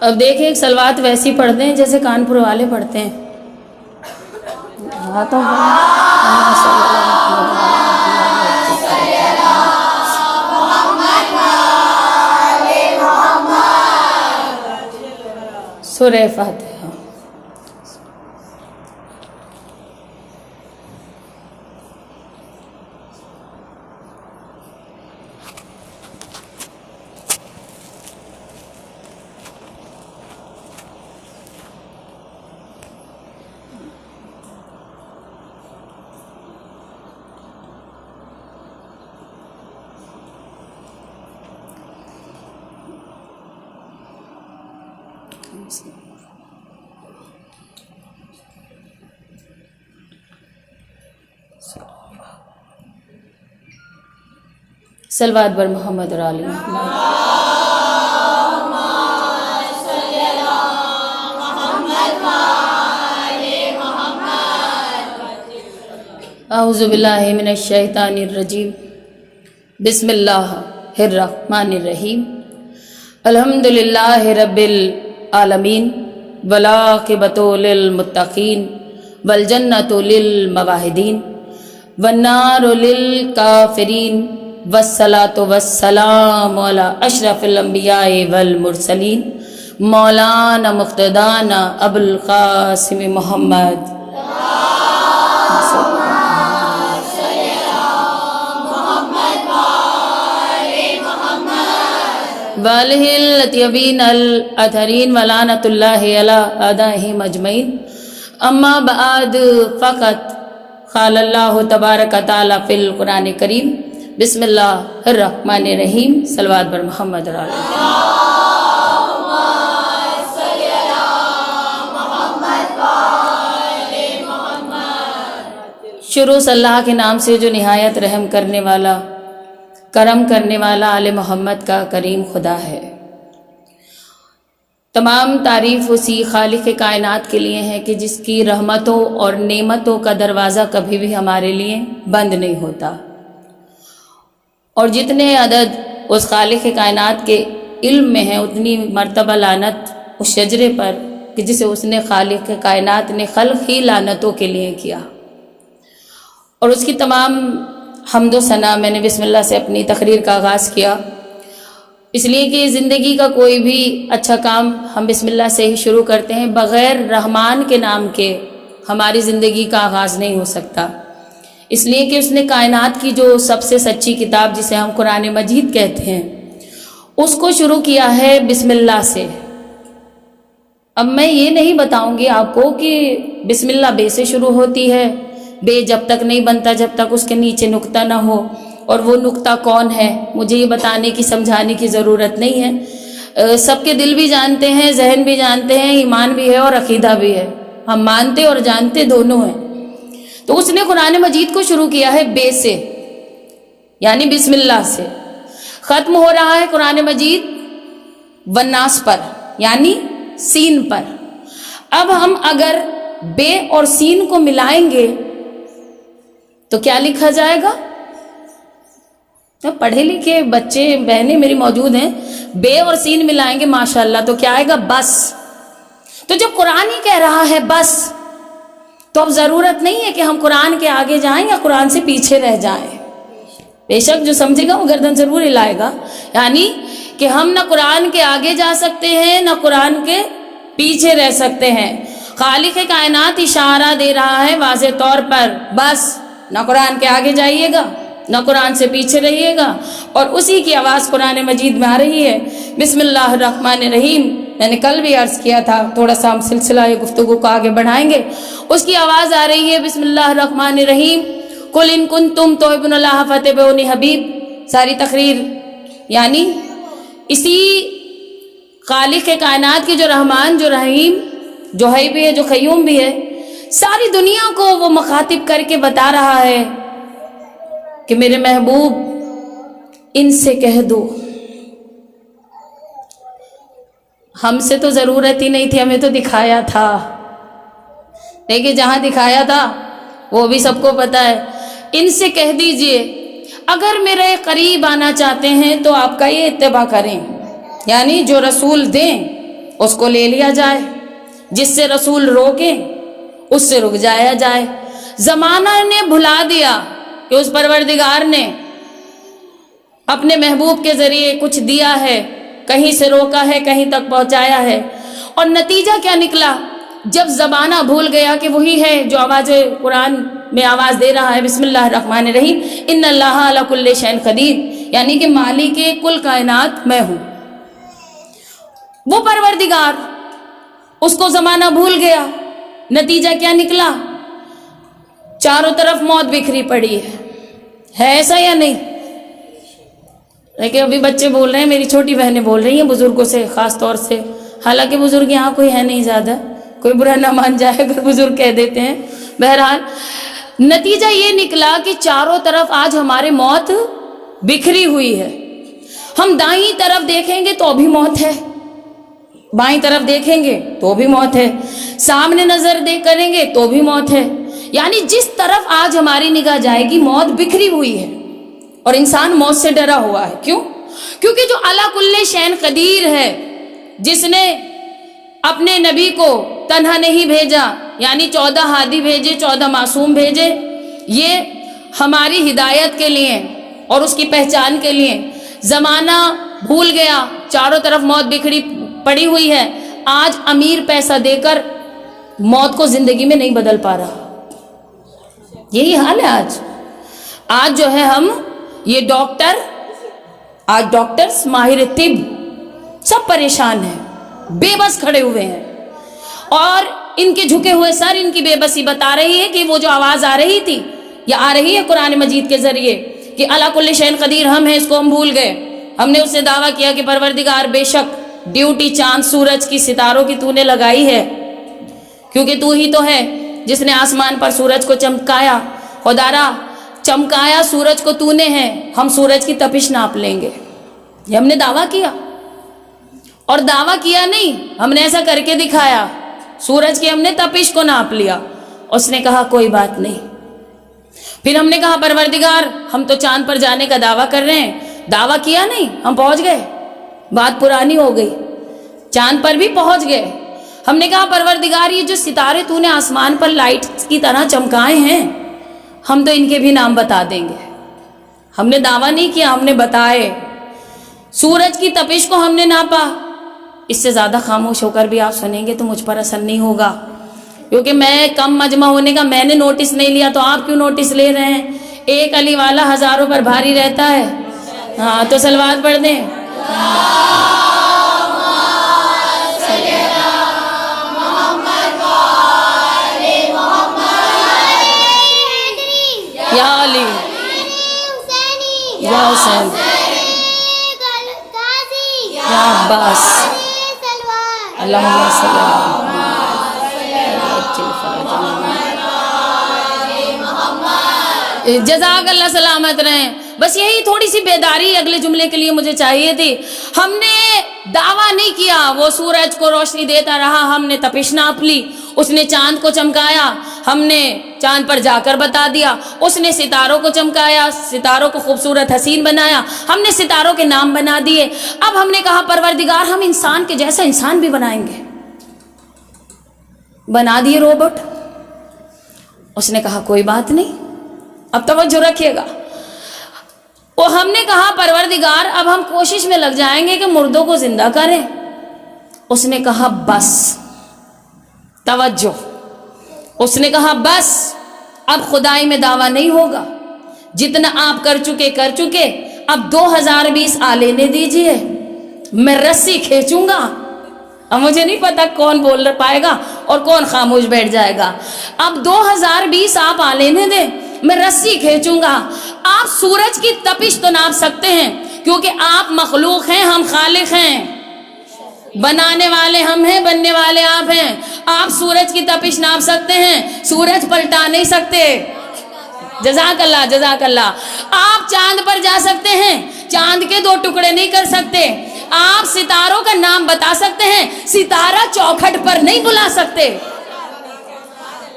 اب دیکھیں ایک سلوات ویسی پڑھتے ہیں جیسے کانپور والے پڑھتے ہیں. ہاتھوں سورہ فاتحہ. صلوات بر محمد اور آل محمد. اعوذ باللہ من الشیطان الرجیم. بسم اللہ الرحمن الرحیم. الحمد للہ رب العالمین والعاقبۃ للمتقین والجنۃ للموحدین والنار للکافرین والصلاة والسلام علی اشرف الانبیاء والمرسلین مولانا مقتدانا ابو القاسم محمد والہ الاطیبین الاطہرین ولعنۃ اللہ علی اعدائہم اجمعین. اما بعد فقط قال اللہ تبارک تعالی فی القرآن کریم. بسم اللہ الرحمن الرحیم. صلوات بر محمد اور آل محمد. شروع صلی اللہ کے نام سے جو نہایت رحم کرنے والا کرم کرنے والا آل محمد کا کریم خدا ہے. تمام تعریف اسی خالق کائنات کے لیے ہے کہ جس کی رحمتوں اور نعمتوں کا دروازہ کبھی بھی ہمارے لیے بند نہیں ہوتا، اور جتنے عدد اس خالق کائنات کے علم میں ہیں اتنی مرتبہ لعنت اس شجرے پر کہ جسے اس نے خالق کائنات نے خلق ہی لعنتوں کے لیے کیا. اور اس کی تمام حمد و ثنا میں نے بسم اللہ سے اپنی تقریر کا آغاز کیا، اس لیے کہ زندگی کا کوئی بھی اچھا کام ہم بسم اللہ سے ہی شروع کرتے ہیں. بغیر رحمان کے نام کے ہماری زندگی کا آغاز نہیں ہو سکتا، اس لیے کہ اس نے کائنات کی جو سب سے سچی کتاب جسے ہم قرآن مجید کہتے ہیں اس کو شروع کیا ہے بسم اللہ سے. اب میں یہ نہیں بتاؤں گی آپ کو کہ بسم اللہ بے سے شروع ہوتی ہے. بے جب تک نہیں بنتا جب تک اس کے نیچے نقطہ نہ ہو، اور وہ نقطہ کون ہے مجھے یہ بتانے کی سمجھانے کی ضرورت نہیں ہے. سب کے دل بھی جانتے ہیں، ذہن بھی جانتے ہیں، ایمان بھی ہے اور عقیدہ بھی ہے. ہم مانتے اور جانتے دونوں ہیں. تو اس نے قرآن مجید کو شروع کیا ہے بے سے، یعنی بسم اللہ سے. ختم ہو رہا ہے قرآن مجید والناس پر، یعنی سین پر. اب ہم اگر بے اور سین کو ملائیں گے تو کیا لکھا جائے گا؟ پڑھے لکھے بچے بہنیں میری موجود ہیں، بے اور سین ملائیں گے ماشاءاللہ تو کیا آئے گا؟ بس. تو جب قرآن ہی کہہ رہا ہے بس، تو اب ضرورت نہیں ہے کہ ہم قرآن کے آگے جائیں یا قرآن سے پیچھے رہ جائیں. بے شک جو سمجھے گا وہ گردن ضرور ہلائے گا، یعنی کہ ہم نہ قرآن کے آگے جا سکتے ہیں نہ قرآن کے پیچھے رہ سکتے ہیں. خالق کائنات اشارہ دے رہا ہے واضح طور پر، بس نہ قرآن کے آگے جائیے گا نہ قرآن سے پیچھے رہیے گا. اور اسی کی آواز قرآن مجید میں آ رہی ہے بسم اللہ الرحمن الرحیم. میں نے کل بھی عرض کیا تھا، تھوڑا سا ہم سلسلہ گفتگو کو آگے بڑھائیں گے. اس کی آواز آ رہی ہے بسم اللہ الرحمن الرحیم. قل ان کنتم تحبون اللہ فاتبعونی حبیب. ساری تقریر یعنی اسی خالق کائنات کے جو رحمان، جو رحیم، جو حی بھی ہے، جو قیوم بھی ہے، ساری دنیا کو وہ مخاطب کر کے بتا رہا ہے کہ میرے محبوب ان سے کہہ دو. ہم سے تو ضرورت ہی نہیں تھی، ہمیں تو دکھایا تھا، لیکن جہاں دکھایا تھا وہ بھی سب کو پتہ ہے. ان سے کہہ دیجئے اگر میرے قریب آنا چاہتے ہیں تو آپ کا یہ اتباع کریں، یعنی جو رسول دیں اس کو لے لیا جائے، جس سے رسول روکے اس سے رک جایا جائے۔ زمانہ نے بھلا دیا کہ اس پروردگار نے اپنے محبوب کے ذریعے کچھ دیا ہے، کہیں سے روکا ہے، کہیں تک پہنچایا ہے، اور نتیجہ کیا نکلا؟ جب زمانہ بھول گیا کہ وہی ہے جو آواز قرآن میں آواز دے رہا ہے، بسم اللہ الرحمن الرحیم، ان اللہ علی کل شیء قدیر، یعنی کہ مالک کل کائنات میں ہوں، وہ پروردگار، اس کو زمانہ بھول گیا۔ نتیجہ کیا نکلا؟ چاروں طرف موت بکھری پڑی ہے ایسا یا نہیں؟ لیکن ابھی بچے بول رہے ہیں، میری چھوٹی بہنیں بول رہی ہیں بزرگوں سے خاص طور سے، حالانکہ بزرگ یہاں کوئی ہے نہیں زیادہ، کوئی برا نہ مان جائے اگر بزرگ کہہ دیتے ہیں۔ بہرحال نتیجہ یہ نکلا کہ چاروں طرف آج ہمارے موت بکھری ہوئی ہے۔ ہم دائیں طرف دیکھیں گے تو بھی موت ہے، بائیں طرف دیکھیں گے تو بھی موت ہے، سامنے نظر کریں گے تو بھی موت ہے، یعنی جس طرف آج ہماری نگاہ جائے گی موت بکھری ہوئی ہے، اور انسان موت سے ڈرا ہوا ہے۔ کیوں؟ کیونکہ جو علی کل شیء قدیر ہے، جس نے اپنے نبی کو تنہا نہیں بھیجا، یعنی 14 ہادی بھیجے، 14 معصوم بھیجے، یہ ہماری ہدایت کے لیے اور اس کی پہچان کے لیے۔ زمانہ بھول گیا، چاروں طرف موت بکھری پڑی ہوئی ہے، آج امیر پیسہ دے کر موت کو زندگی میں نہیں بدل پا رہا، یہی حال ہے آج جو ہے ہم یہ آج ڈاکٹرز ماہر طب سب پریشان ہیں، بے بس کھڑے ہوئے ہیں، اور ان کے جھکے ہوئے سر ان کی بے بسی بتا رہی ہے کہ وہ جو آواز آ رہی تھی یا آ رہی ہے قرآن مجید کے ذریعے کہ علی کل شیء قدیر ہم ہیں، اس کو ہم بھول گئے۔ ہم نے اس سے دعویٰ کیا کہ پروردگار بے شک ڈیوٹی چاند سورج کی ستاروں کی تو نے لگائی ہے، کیونکہ تو ہی تو ہے جس نے آسمان پر سورج کو چمکایا، خدارا چمکایا سورج کو تو نے ہے، ہم سورج کی تپش ناپ لیں گے۔ یہ ہم نے دعویٰ کیا، اور دعویٰ کیا نہیں، ہم نے ایسا کر کے دکھایا، سورج کی ہم نے تپش کو ناپ لیا۔ اس نے کہا کوئی بات نہیں۔ پھر ہم نے کہا پروردگار ہم تو چاند پر جانے کا دعویٰ کر رہے ہیں، دعویٰ کیا نہیں، ہم پہنچ گئے، بات پرانی ہو گئی، چاند پر بھی پہنچ گئے۔ ہم نے کہا پروردگار یہ جو ستارے تو نے آسمان پر لائٹ کی طرح چمکائے ہیں، ہم تو ان کے بھی نام بتا دیں گے۔ ہم نے دعویٰ نہیں کیا، ہم نے بتائے۔ سورج کی تپش کو ہم نے ناپا۔ اس سے زیادہ خاموش ہو کر بھی آپ سنیں گے تو مجھ پر اثر نہیں ہوگا، کیونکہ میں کم مجمع ہونے کا میں نے نوٹس نہیں لیا، تو آپ کیوں نوٹس لے رہے ہیں؟ ایک علی والا ہزاروں پر بھاری رہتا ہے۔ ہاں تو صلوات پڑھ دیں۔ یا علی یا حسین یا عباس اللہم صلی جزاک اللہ سلامت رہیں۔ بس یہی تھوڑی سی بیداری اگلے جملے کے لیے مجھے چاہیے تھی۔ ہم نے دعویٰ نہیں کیا، وہ سورج کو روشنی دیتا رہا، ہم نے تپش ناپ لی، اس نے چاند کو چمکایا، ہم نے چاند پر جا کر بتا دیا، اس نے ستاروں کو چمکایا، ستاروں کو خوبصورت حسین بنایا، ہم نے ستاروں کے نام بنا دیے۔ اب ہم نے کہا پروردگار ہم انسان کے جیسا انسان بھی بنائیں گے، بنا دیے روبوٹ۔ اس نے کہا کوئی بات نہیں، اب توجہ رکھیے گا۔ وہ ہم نے کہا پروردگار اب ہم کوشش میں لگ جائیں گے کہ مردوں کو زندہ کریں۔ اس نے کہا بس، توجہ، اس نے کہا بس اب خدائی میں دعویٰ نہیں ہوگا، جتنا آپ کر چکے، اب 2020 لینے دیجئے، میں رسی کھینچوں گا۔ اب مجھے نہیں پتا کون بول پائے گا اور کون خاموش بیٹھ جائے گا۔ اب 2020 آپ لینے دیں، میں رسی کھینچوں گا۔ آپ سورج کی تپش تو ناپ سکتے ہیں، کیونکہ آپ مخلوق ہیں، ہم خالق ہیں، بنانے والے ہم ہیں، بننے والے آپ ہیں۔ آپ سورج کی تپش ناپ سکتے ہیں، سورج پلٹا نہیں سکتے۔ جزاک اللہ جزاک اللہ۔ آپ چاند پر جا سکتے ہیں، چاند کے 2 ٹکڑے نہیں کر سکتے۔ آپ ستاروں کا نام بتا سکتے ہیں، ستارہ چوکھٹ پر نہیں بلا سکتے۔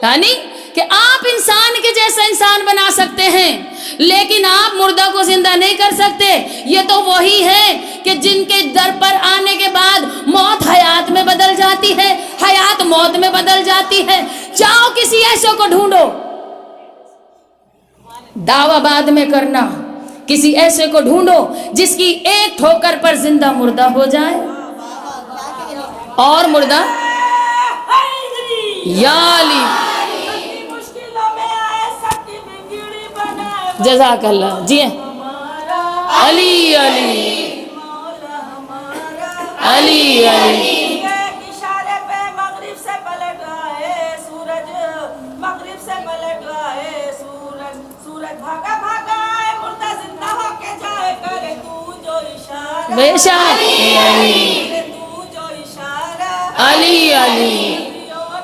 یعنی کہ آپ انسان کے جیسا انسان بنا سکتے ہیں، لیکن آپ مردہ کو زندہ نہیں کر سکتے۔ یہ تو وہی ہے کہ جن کے در پر آنے کے بعد موت حیات میں بدل جاتی ہے، حیات موت میں بدل جاتی ہے۔ جاؤ کسی ایسے کو ڈھونڈو، دعویٰ بعد میں کرنا، کسی ایسے کو ڈھونڈو جس کی ایک ٹھوکر پر زندہ مردہ ہو جائے، اور مردہ یا علی۔ جزاک اللہ، جی علی علی علی علی۔ اشارے پہ مغرب سے پلٹ آئے سورج، مغرب سے پلٹ آئے سورج، سورج بھاگا بھاگا آئے مردہ زندہ ہو کے جائے، کرے تو جو اشارہ، بے شک کرے تو جو اشارہ، علی علی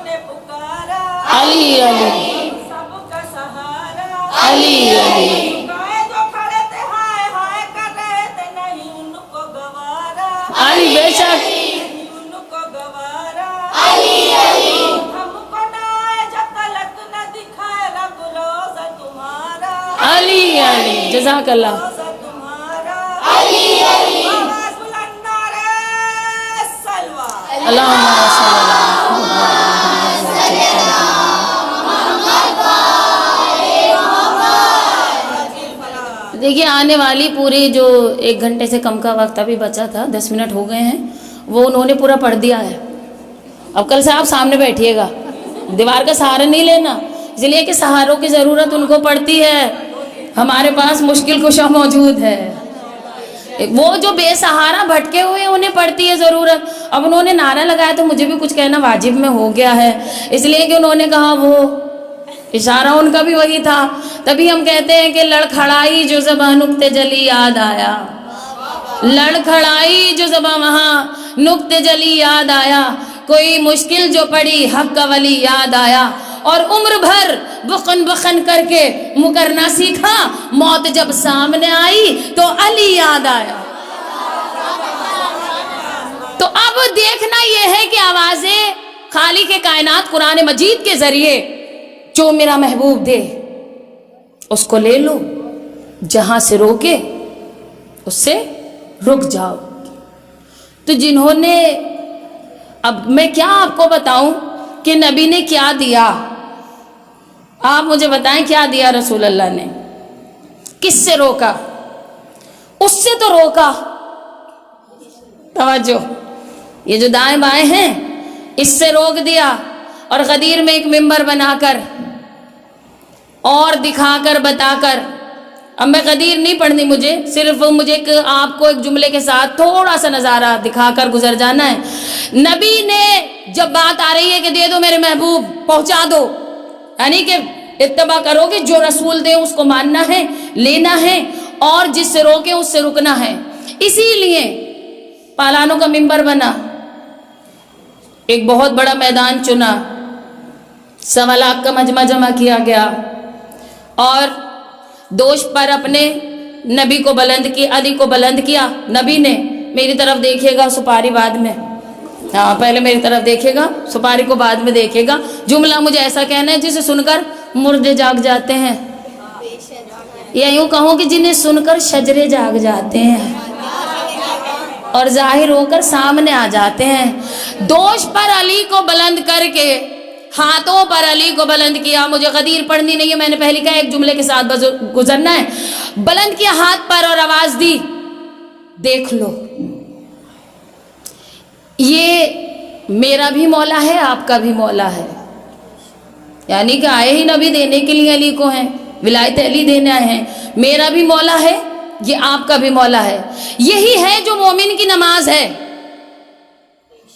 نے پکارا، علی علی سب کا سہارا، علی علی جو کھڑے تھے ہائے ہائے کر رہے تھے، نہیں ان کو گوارا، علی، بے شک ان کو گوارا، ہم کو نہ آئے جب تلک نہ دکھائے رب روزہ تمہارا، علی علی، جزاک اللہ۔ روزہ تمہارا، آواز بلند نعرہ سلوات۔ اللہم صلی اللہ۔ دیکھیے آنے والی پوری جو 1 گھنٹے سے کم کا وقت ابھی بچا تھا، 10 منٹ ہو گئے ہیں، وہ انہوں نے پورا پڑھ دیا ہے۔ اب کل سے آپ سامنے بیٹھیے گا، دیوار کا سہارا نہیں لینا، اس لیے کہ سہاروں کی ضرورت ان کو پڑتی ہے، ہمارے پاس مشکل کشا موجود ہے۔ وہ جو بے سہارا بھٹکے ہوئے انہیں پڑتی ہے ضرورت۔ اب انہوں نے نعرہ لگایا تو مجھے بھی کچھ کہنا واجب میں ہو گیا ہے، اس لیے کہ انہوں نے کہا وہ اشارہ ان کا بھی وہی تھا، تبھی ہم کہتے ہیں کہ لڑکھڑائی جو زباں نقطے جلی یاد آیا، لڑکھڑائی جو زباں وہاں نقطے جلی یاد آیا، کوئی مشکل جو پڑی حق کا ولی یاد آیا، اور عمر بھر بخن بخن کر کے مکرنا سیکھا، موت جب سامنے آئی تو علی یاد آیا۔ تو اب دیکھنا یہ ہے کہ آوازیں خالق کائنات قرآن مجید کے ذریعے جو میرا محبوب دے اس کو لے لو، جہاں سے روکے اس سے رک جاؤ۔ تو جنہوں نے، اب میں کیا آپ کو بتاؤں کہ نبی نے کیا دیا، آپ مجھے بتائیں کیا دیا رسول اللہ نے، کس سے روکا؟ اس سے تو روکا، توجہ، یہ جو دائیں بائیں ہیں اس سے روک دیا، اور غدیر میں ایک ممبر بنا کر اور دکھا کر بتا کر، اب میں غدیر نہیں پڑھنی، صرف مجھے آپ کو ایک جملے کے ساتھ تھوڑا سا نظارہ دکھا کر گزر جانا ہے۔ نبی نے جب بات آ رہی ہے کہ دے دو میرے محبوب، پہنچا دو، یعنی کہ اتباع کرو گے، جو رسول دے اس کو ماننا ہے، لینا ہے، اور جس سے روکے اس سے رکنا ہے۔ اسی لیے پالانوں کا ممبر بنا، ایک بہت بڑا میدان چنا، 1.25 لاکھ کا مجمع جمع کیا گیا، اور دوش پر اپنے نبی کو بلند کی، علی کو بلند کیا۔ نبی نے، میری طرف دیکھے گا سپاری بعد میں، ہاں پہلے میری طرف دیکھے گا، سپاری کو بعد میں دیکھے گا۔ جملہ مجھے ایسا کہنا ہے جسے سن کر مردے جاگ جاتے ہیں، یا یوں کہوں کہ جنہیں سن کر شجرے جاگ جاتے ہیں اور ظاہر ہو کر سامنے آ جاتے ہیں۔ دوش پر علی کو بلند کر کے، ہاتھوں پر علی کو بلند کیا۔ مجھے غدیر پڑھنی نہیں ہے، میں نے پہلے کہا ایک جملے کے ساتھ گزرنا ہے۔ بلند کیا ہاتھ پر اور آواز دی، دیکھ لو یہ میرا بھی مولا ہے، آپ کا بھی مولا ہے، یعنی کہ آئے ہی نبی دینے کے لیے علی کو ہیں، ولایت علی دینے آئے ہیں۔ میرا بھی مولا ہے، یہ آپ کا بھی مولا ہے۔ یہی ہے جو مومن کی نماز ہے،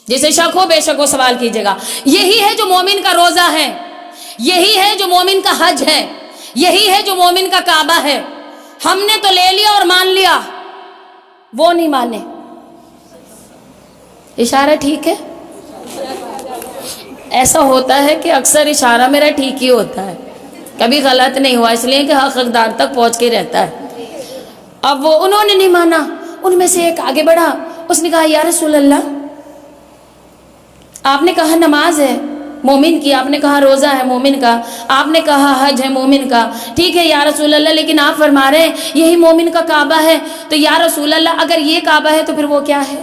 جسے شک ہو بے شک ہو سوال کیجئے گا۔ یہی ہے جو مومن کا روزہ ہے، یہی ہے جو مومن کا حج ہے، یہی ہے جو مومن کا کعبہ ہے۔ ہم نے تو لے لیا اور مان لیا، وہ نہیں مانے۔ اشارہ ٹھیک ہے؟ ایسا ہوتا ہے کہ اکثر اشارہ میرا ٹھیک ہی ہوتا ہے، کبھی غلط نہیں ہوا، اس لیے کہ حق حقدار تک پہنچ کے رہتا ہے۔ اب وہ انہوں نے نہیں مانا، ان میں سے ایک آگے بڑھا، اس نے کہا یا رسول اللہ، آپ نے کہا نماز ہے مومن کی، آپ نے کہا روزہ ہے مومن کا، آپ نے کہا حج ہے مومن کا، ٹھیک ہے یا رسول اللہ، لیکن آپ فرما رہے ہیں یہی مومن کا کعبہ ہے، تو یا رسول اللہ اگر یہ کعبہ ہے تو پھر وہ کیا ہے؟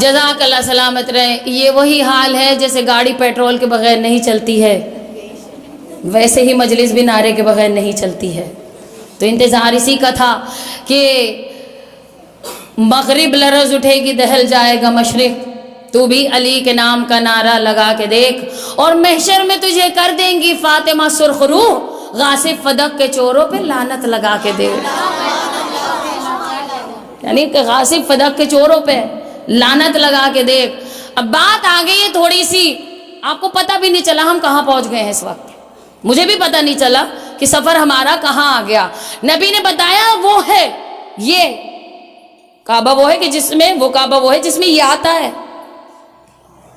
جزاک اللہ سلامت رہے. یہ وہی حال ہے جیسے گاڑی پیٹرول کے بغیر نہیں چلتی ہے، ویسے ہی مجلس بھی نعرے کے بغیر نہیں چلتی ہے. تو انتظار اسی کا تھا کہ مغرب لرز اٹھے گی دہل جائے گا مشرق، تو بھی علی کے نام کا نعرہ لگا کے دیکھ، اور محشر میں تجھے کر دیں گی فاطمہ سرخ روح، غاصب فدق کے چوروں پہ لعنت لگا کے دیکھ. یعنی کہ غاصب فدق کے چوروں پہ لعنت لگا کے دیکھ. اب بات آ گئی ہے تھوڑی سی، آپ کو پتہ بھی نہیں چلا ہم کہاں پہنچ گئے ہیں اس وقت. مجھے بھی پتہ نہیں چلا کہ سفر ہمارا کہاں آ گیا. نبی نے بتایا وہ ہے یہ کعبہ، وہ ہے کہ جس میں وہ کعبہ وہ ہے جس میں یہ آتا ہے.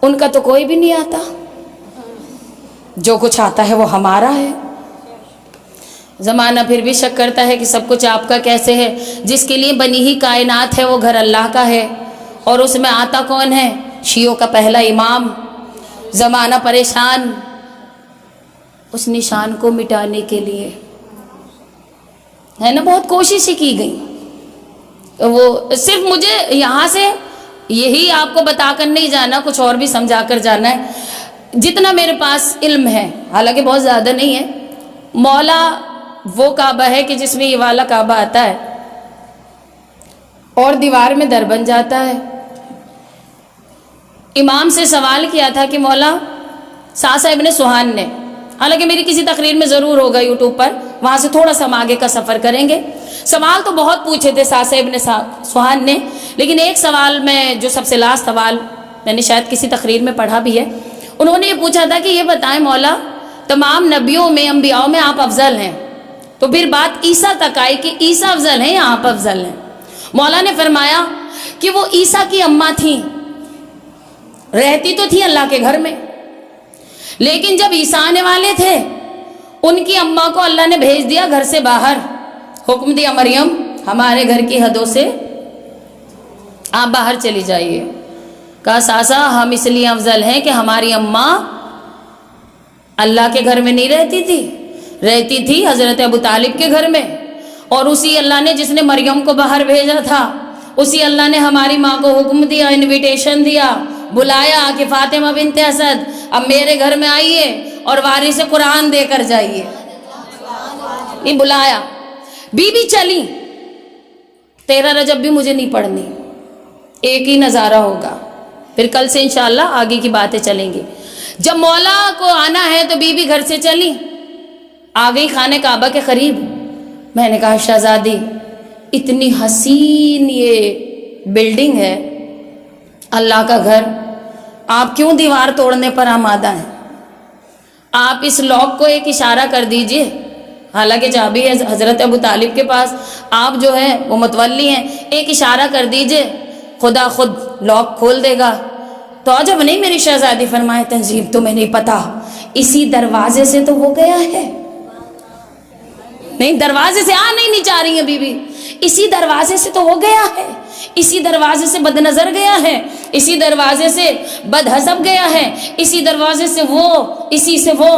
ان کا تو کوئی بھی نہیں آتا، جو کچھ آتا ہے وہ ہمارا ہے. زمانہ پھر بھی شک کرتا ہے کہ سب کچھ آپ کا کیسے ہے. جس کے لیے بنی ہی کائنات ہے وہ گھر اللہ کا ہے، اور اس میں آتا کون ہے؟ شیعوں کا پہلا امام. زمانہ پریشان اس نشان کو مٹانے کے لیے ہے نا، بہت کوششیں کی گئی. وہ صرف مجھے یہاں سے یہی آپ کو بتا کر نہیں جانا، کچھ اور بھی سمجھا کر جانا ہے. جتنا میرے پاس علم ہے، حالانکہ بہت زیادہ نہیں ہے، مولا وہ کعبہ ہے کہ جس میں یہ والا کعبہ آتا ہے اور دیوار میں در بن جاتا ہے. امام سے سوال کیا تھا کہ مولا ساسا ابن سوہان نے، حالانکہ میری کسی تقریر میں ضرور ہوگا یوٹیوب پر، وہاں سے تھوڑا سا ہم آگے کا سفر کریں گے. سوال تو بہت پوچھے تھے ساسا ابن سوہان نے، لیکن ایک سوال میں جو سب سے لاسٹ سوال میں نے شاید کسی تقریر میں پڑھا بھی ہے، انہوں نے یہ پوچھا تھا کہ یہ بتائیں مولا تمام نبیوں میں انبیاء میں آپ افضل ہیں. تو پھر بات عیسیٰ تک آئی کہ عیسیٰ افضل ہیں یا آپ افضل ہیں. مولا نے فرمایا کہ وہ عیسیٰ کی اماں تھیں، رہتی تو تھی اللہ کے گھر میں، لیکن جب عیسیٰ آنے والے تھے ان کی اماں کو اللہ نے بھیج دیا گھر سے باہر. حکم دیا مریم ہمارے گھر کی حدوں سے آپ باہر چلی جائیے. کہا ساسا ہم اس لیے افضل ہیں کہ ہماری اماں اللہ کے گھر میں نہیں رہتی تھی، رہتی تھی حضرت ابو طالب کے گھر میں، اور اسی اللہ نے جس نے مریم کو باہر بھیجا تھا، اسی اللہ نے ہماری ماں کو حکم دیا، انویٹیشن دیا، بلایا کہ فاطمہ بنت اسد اب میرے گھر میں آئیے اور وارث قرآن دے کر جائیے. نہیں بلایا، بی بی چلی. 13 رجب بھی مجھے نہیں پڑھنی، ایک ہی نظارہ ہوگا، پھر کل سے انشاءاللہ آگے کی باتیں چلیں گی. جب مولا کو آنا ہے تو بی بی گھر سے چلی، آ گئی خانہ کعبہ کے قریب. میں نے کہا شہزادی اتنی حسین یہ بلڈنگ ہے، اللہ کا گھر، آپ کیوں دیوار توڑنے پر آمادہ ہیں؟ آپ اس لاک کو ایک اشارہ کر دیجئے، حالانکہ چابی ہے حضرت ابو طالب کے پاس، آپ جو ہے وہ متولی ہیں، ایک اشارہ کر دیجئے خدا خود لاک کھول دے گا. تو عجب نہیں میری شہزادی. فرمائے تنظیم تمہیں نہیں پتا اسی دروازے سے تو وہ گیا ہے. نہیں دروازے سے آ نہیں چاہ رہی ہیں بی بی، اسی دروازے سے تو وہ گیا ہے، اسی دروازے سے بد نظر گیا ہے، اسی دروازے سے بد حسب گیا ہے، اسی دروازے سے وہ، اسی سے وہ.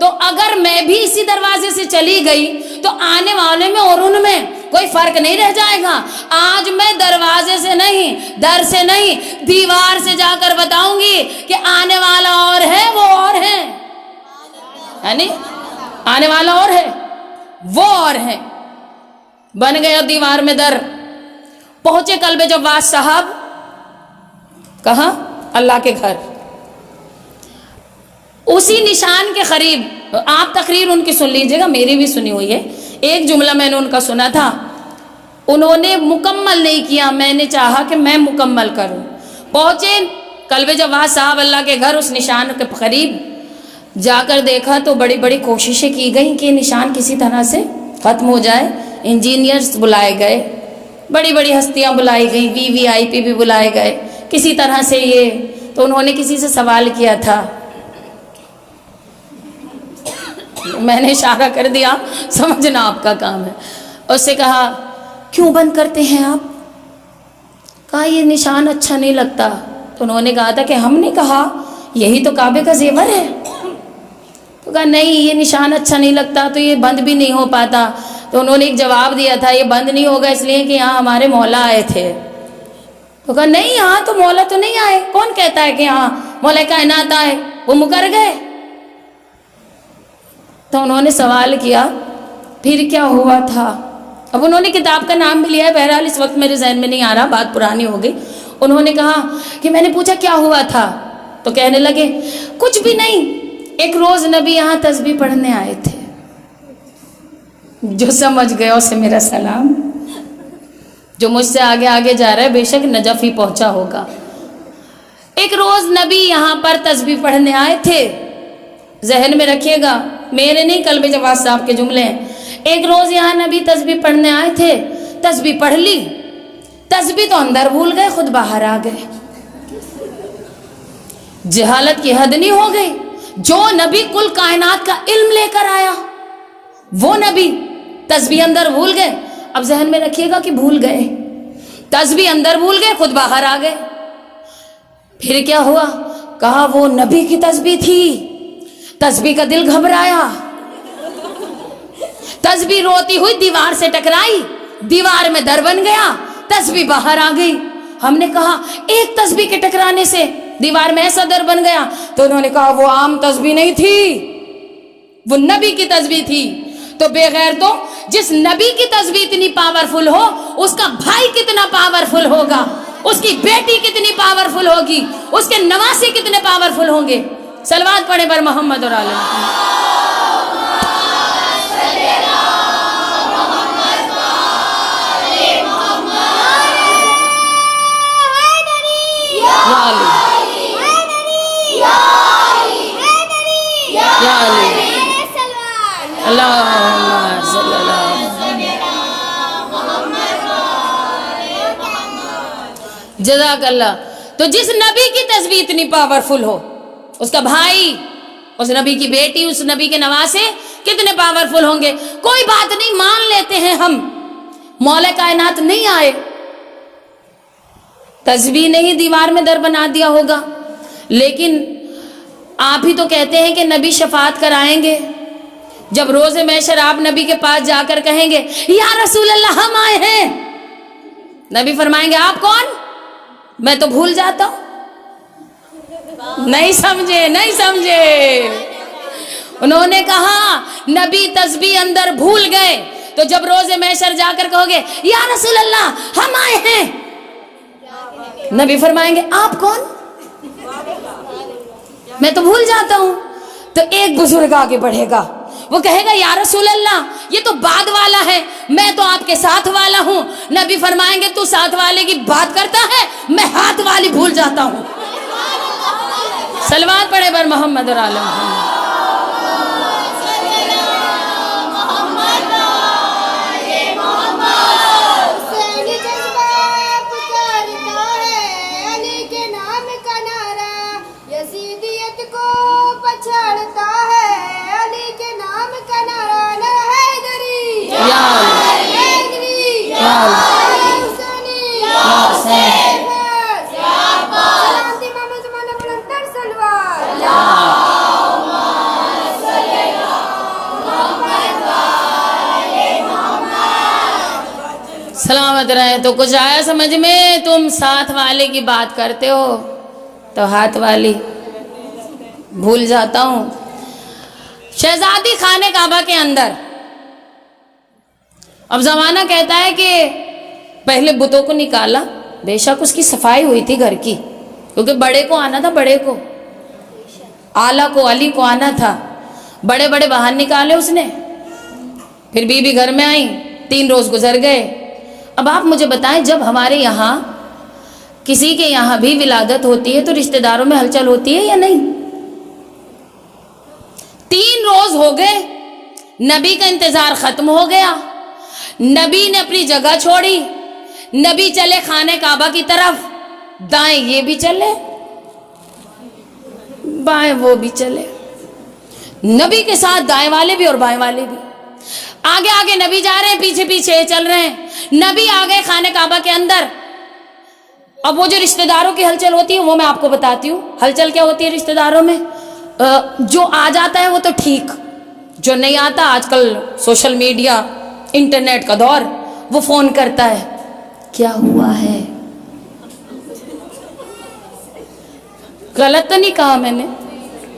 تو اگر میں بھی اسی دروازے سے چلی گئی تو آنے والے میں اور ان میں کوئی فرق نہیں رہ جائے گا. آج میں دروازے سے نہیں، در سے نہیں، دیوار سے جا کر بتاؤں گی کہ آنے والا اور ہے وہ اور ہے، یعنی آنے والا اور ہے وہ اور ہے. بن گیا دیوار میں در. پہنچے قلب جواد صاحب کہاں؟ اللہ کے گھر، اسی نشان کے قریب. آپ تقریر ان کی سن لیجئے گا، میری بھی سنی ہوئی ہے. ایک جملہ میں نے ان کا سنا تھا، انہوں نے مکمل نہیں کیا، میں نے چاہا کہ میں مکمل کروں. پہنچے قلب جواد صاحب اللہ کے گھر، اس نشان کے قریب جا کر دیکھا تو بڑی بڑی کوششیں کی گئیں کہ نشان کسی طرح سے ختم ہو جائے. انجینئرز بلائے گئے، بڑی بڑی ہستیاں بلائی گئیں، VIP بھی بلائے گئے، کسی طرح سے یہ. تو انہوں نے کسی سے سوال کیا تھا، میں نے اشارہ کر دیا، سمجھنا آپ کا کام ہے. اس سے کہا کیوں بند کرتے ہیں آپ؟ کہا یہ نشان اچھا نہیں لگتا. تو انہوں نے کہا تھا کہ ہم نے کہا یہی تو کعبے کا زیور ہے. تو کہا نہیں یہ نشان اچھا نہیں لگتا تو یہ بند بھی نہیں ہو پاتا. تو انہوں نے ایک جواب دیا تھا، یہ بند نہیں ہوگا اس لیے کہ یہاں ہمارے مولا آئے تھے. تو کہا نہیں یہاں تو مولا تو نہیں آئے, کون کہتا ہے کہ یہاں مولا کائنات آئے, وہ مکر گئے. تو انہوں نے سوال کیا پھر کیا ہوا تھا. اب انہوں نے کتاب کا نام بھی لیا ہے, بہرحال اس وقت میرے ذہن میں نہیں آ رہا, بات پرانی ہو گئی. انہوں نے کہا کہ میں نے پوچھا کیا ہوا تھا, تو کہنے لگے کچھ بھی نہیں, ایک روز نبی یہاں تسبیح پڑھنے آئے تھے. جو سمجھ گیا اسے میرا سلام, جو مجھ سے آگے آگے جا رہا ہے بے شک نجف ہی پہنچا ہوگا. ایک روز نبی یہاں پر تسبیح پڑھنے آئے تھے, ذہن میں رکھیے گا, میرے نہیں قلب جواد صاحب کے جملے ہیں. ایک روز یہاں نبی تسبیح پڑھنے آئے تھے, تسبیح پڑھ لی, تسبیح تو اندر بھول گئے, خود باہر آ گئے. جہالت کی حد نہیں ہو گئی. جو نبی کل کائنات کا علم لے کر آیا وہ نبی تسبیح اندر بھول گئے. اب ذہن میں رکھیے گا کہ بھول گئے, تسبیح اندر بھول گئے, خود باہر آ گئے. پھر کیا ہوا؟ کہا وہ نبی کی تسبیح تھی. تسبیح کا دل گھبرایا, تسبیح روتی ہوئی دیوار سے ٹکرائی, دیوار میں در بن گیا, تسبیح باہر آ گئی. ہم نے کہا ایک تسبیح کے ٹکرانے سے دیوار میں ایسا در بن گیا. تو انہوں نے کہا وہ عام تسبیح نہیں تھی, وہ نبی کی تسبیح تھی. تو بے غیر تو جس نبی کی تسبیح اتنی پاورفل ہو, اس کا بھائی کتنا پاورفل ہوگا, اس کی بیٹی کتنی پاورفل ہوگی, اس کے نواسے کتنے پاورفل ہوں گے. صلوات پڑھیں بر محمد اور آل محمد. جزاک اللہ. تو جس نبی کی تسبیح اتنی پاورفل ہو, اس کا بھائی, اس نبی کی بیٹی, اس نبی کے نواسے کتنے پاورفل ہوں گے. کوئی بات نہیں, مان لیتے ہیں ہم مولا کائنات نہیں آئے, تسبیح نہیں دیوار میں در بنا دیا ہوگا, لیکن آپ ہی تو کہتے ہیں کہ نبی شفاعت کرائیں گے. جب روز محشر آپ نبی کے پاس جا کر کہیں گے یا رسول اللہ ہم آئے ہیں, نبی فرمائیں گے آپ کون؟ میں تو بھول جاتا ہوں. نہیں سمجھے, نہیں سمجھے. انہوں نے کہا نبی تسبیح اندر بھول گئے, تو جب روز محشر جا کر کہو گے یا رسول اللہ ہم آئے ہیں, نبی فرمائیں گے آپ کون؟ میں تو بھول جاتا ہوں. تو ایک بزرگ آگے بڑھے گا, وہ کہے گا یا رسول اللہ یہ تو بعد والا ہے, میں تو آپ کے ساتھ والا ہوں. نبی فرمائیں گے تو ساتھ والے کی بات کرتا ہے, میں ہاتھ والی بھول جاتا ہوں. صلوات پڑھے بر محمد اور آل محمد. سلامت رہے. تو کچھ آیا سمجھ میں؟ تم ساتھ والے کی بات کرتے ہو تو ہاتھ والی بھول جاتا ہوں. شہزادی خانہ کعبہ کے اندر, اب زمانہ کہتا ہے کہ پہلے بتوں کو نکالا, بے شک اس کی صفائی ہوئی تھی گھر کی, کیونکہ بڑے کو آنا تھا, بڑے کو آلہ کو علی کو آنا تھا. بڑے بڑے باہر نکالے اس نے, پھر بی بی گھر میں آئیں, 3 روز گزر گئے. اب آپ مجھے بتائیں, جب ہمارے یہاں کسی کے یہاں بھی ولادت ہوتی ہے تو رشتہ داروں میں ہلچل ہوتی ہے یا نہیں؟ 3 روز ہو گئے, نبی کا انتظار ختم ہو گیا, نبی نے اپنی جگہ چھوڑی, نبی چلے خانہ کعبہ کی طرف, دائیں یہ بھی چلے, بائیں وہ بھی چلے, نبی کے ساتھ دائیں والے بھی اور بائیں والے بھی. آگے آگے نبی جا رہے ہیں, پیچھے پیچھے چل رہے ہیں. نبی آ گئے خانہ کعبہ کے اندر. اب وہ جو رشتہ داروں کی ہلچل ہوتی ہے وہ میں آپ کو بتاتی ہوں. ہلچل کیا ہوتی ہے رشتہ داروں میں؟ جو آ جاتا ہے وہ تو ٹھیک, جو نہیں آتا, آج کل سوشل میڈیا انٹرنیٹ کا دور, وہ فون کرتا ہے کیا ہوا ہے, غلط تو نہیں کہا میں نے؟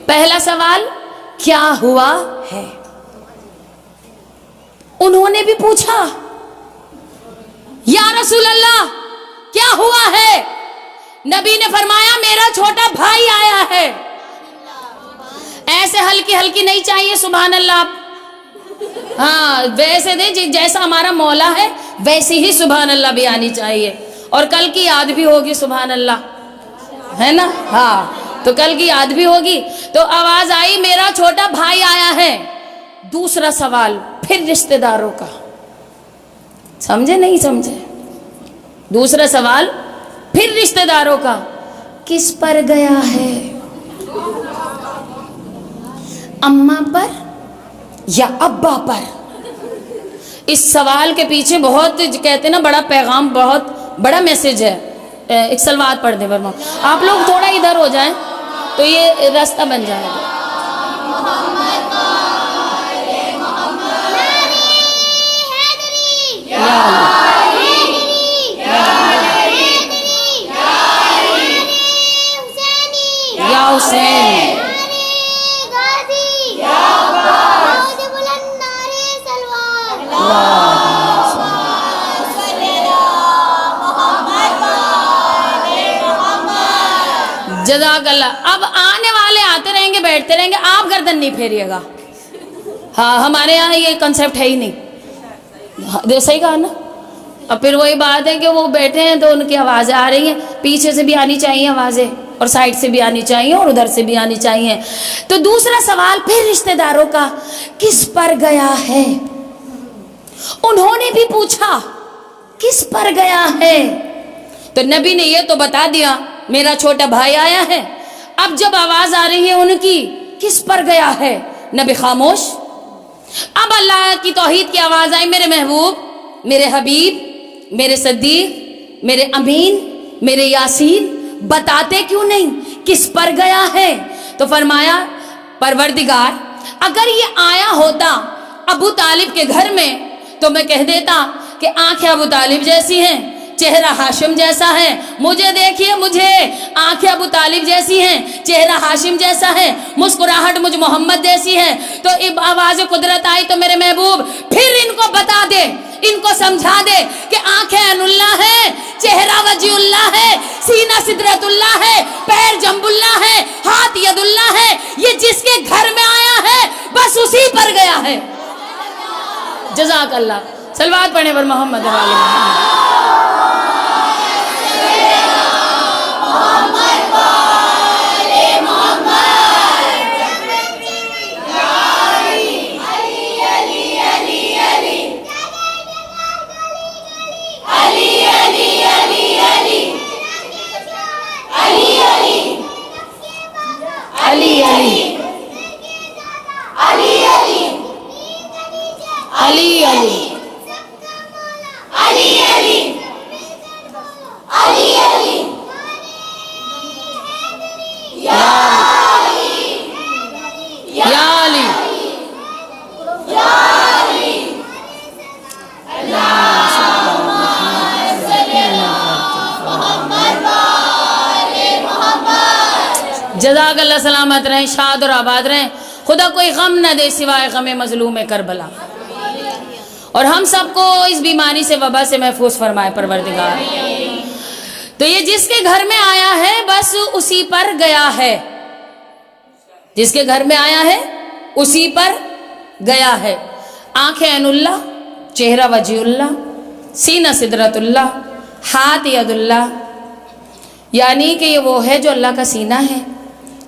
پہلا سوال کیا ہوا ہے؟ انہوں نے بھی پوچھا یا رسول اللہ کیا ہوا ہے؟ نبی نے فرمایا میرا چھوٹا بھائی آیا ہے. ایسے ہلکی ہلکی نہیں چاہیے سبحان اللہ. ہاں ویسے دے جیسا ہمارا مولا ہے ویسی ہی سبحان اللہ بھی آنی چاہیے. اور کل کی یاد بھی ہوگی سبحان اللہ, ہے نا؟ ہاں تو کل کی یاد بھی ہوگی. تو آواز آئی میرا چھوٹا بھائی آیا ہے. دوسرا سوال پھر رشتہ داروں کا. سمجھے نہیں سمجھے؟ دوسرا سوال پھر رشتہ داروں کا. کس پر گیا ہے؟ اماں پر یا ابا پر؟ اس سوال کے پیچھے بہت کہتے ہیں نا بڑا پیغام, بہت بڑا میسج ہے. ایک سلوات پڑھ دیں ورنہ آپ لوگ تھوڑا ادھر ہو جائیں تو یہ راستہ بن جائے گا. یا حسین جزاک اللہ. اب آنے والے آتے رہیں گے بیٹھتے رہیں گے, آپ گردن نہیں پھیریے گا. ہاں ہمارے یہاں یہ کنسیپٹ ہے ہی نہیں. صحیح کہا نا. اب پھر وہی بات ہے کہ وہ بیٹھے ہیں تو ان کی آوازیں آ رہی ہیں, پیچھے سے بھی آنی چاہیے آوازیں, اور سائڈ سے بھی آنی چاہیے, اور ادھر سے بھی آنی چاہیے. تو دوسرا سوال پھر رشتہ داروں کا کس پر گیا ہے؟ انہوں نے بھی پوچھا کس پر گیا ہے؟ تو نبی نے یہ تو بتا دیا میرا چھوٹا بھائی آیا ہے. اب جب آواز آ رہی ہے ان کی کس پر گیا ہے, نبی خاموش. اب اللہ کی توحید کی آواز آئی میرے محبوب, میرے حبیب, میرے صدیق, میرے امین, میرے یاسین, بتاتے کیوں نہیں کس پر گیا ہے؟ تو فرمایا پروردگار اگر یہ آیا ہوتا ابو طالب کے گھر میں تو میں کہہ دیتا کہ آنکھیں ابو طالب جیسی ہیں, چہرہ ہاشم جیسا ہے. مجھے دیکھیے, مجھے آنکھیں ابو طالب جیسی ہیں, چہرہ ہاشم جیسا ہے, مسکراہٹ مجھ محمد جیسی ہے. تو آواز قدرت آئی تو میرے محبوب پھر ان کو بتا دے, ان کو سمجھا دے کہ آنکھیں عین اللہ ہے, چہرہ وجی اللہ ہے, سینہ سدرت اللہ ہے, پیر جنب اللہ ہے, ہاتھ ید اللہ ہے. یہ جس کے گھر میں آیا ہے بس اسی پر گیا ہے. جزاک اللہ. صلوات پڑھنے پر محمد علیہ محمد. علی علی علی علی علی علی علی علی علی یا علی جزاک اللہ. سلامت رہیں, شاد اور آباد رہیں. خدا کوئی غم نہ دے سوائے غم مظلوم کربلا, اور ہم سب کو اس بیماری سے وبا سے محفوظ فرمائے پروردگار. تو یہ جس کے گھر میں آیا ہے بس اسی پر گیا ہے, جس کے گھر میں آیا ہے اسی پر گیا ہے. آنکھیں عین اللہ, چہرہ وجی اللہ, سینہ سدرت اللہ, ہاتھ ید اللہ. یعنی کہ یہ وہ ہے جو اللہ کا سینہ ہے,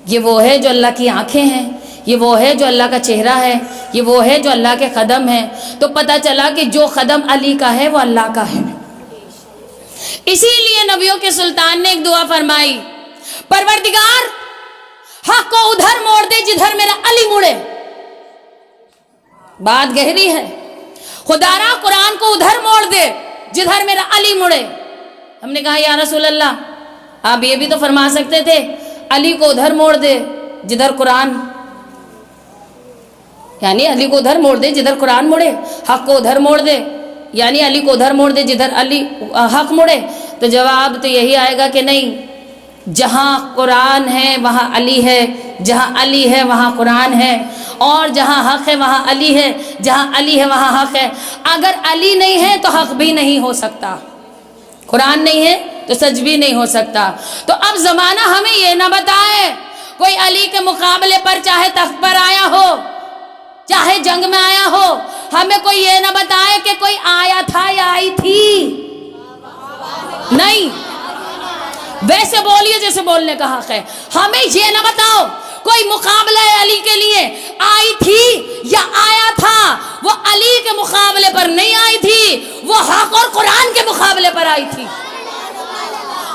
یہ وہ ہے جو اللہ کی آنکھیں ہیں, یہ وہ ہے جو اللہ کا چہرہ ہے, یہ وہ ہے جو اللہ کے قدم ہیں. تو پتہ چلا کہ جو قدم علی کا ہے وہ اللہ کا ہے. اسی لیے نبیوں کے سلطان نے ایک دعا فرمائی, پروردگار حق کو ادھر موڑ دے جدھر میرا علی مڑے. بات گہری ہے. خدا را قرآن کو ادھر موڑ دے جدھر میرا علی مڑے. ہم نے کہا یا رسول اللہ آپ یہ بھی تو فرما سکتے تھے علی کو ادھر موڑ دے جدھر قرآن, یعنی علی کو ادھر موڑ دے جدھر قرآن مڑے, حق کو ادھر موڑ دے یعنی علی کو ادھر موڑ دے جدھر علی حق مڑے. تو جواب تو یہی آئے گا کہ نہیں, جہاں قرآن ہے وہاں علی ہے، جہاں علی ہے وہاں قرآن ہے، اور جہاں حق ہے وہاں علی ہے، جہاں علی ہے وہاں حق ہے۔ اگر علی نہیں ہے تو حق بھی نہیں ہو سکتا، قرآن نہیں ہے تو سچ بھی نہیں ہو سکتا۔ تو اب زمانہ ہمیں یہ نہ بتائے کوئی علی کے مقابلے پر چاہے تخت پر آیا ہو، چاہے جنگ میں آیا ہو، ہمیں کوئی یہ نہ بتائے کہ کوئی آیا تھا یا آئی تھی، نہیں، ویسے بولیے جیسے بولنے کا حق ہے۔ ہمیں یہ نہ بتاؤ کوئی مقابلہ علی کے لیے آئی تھی یا آیا تھا، وہ علی کے مقابلے پر نہیں آئی تھی، وہ حق اور قرآن کے مقابلے پر آئی تھی۔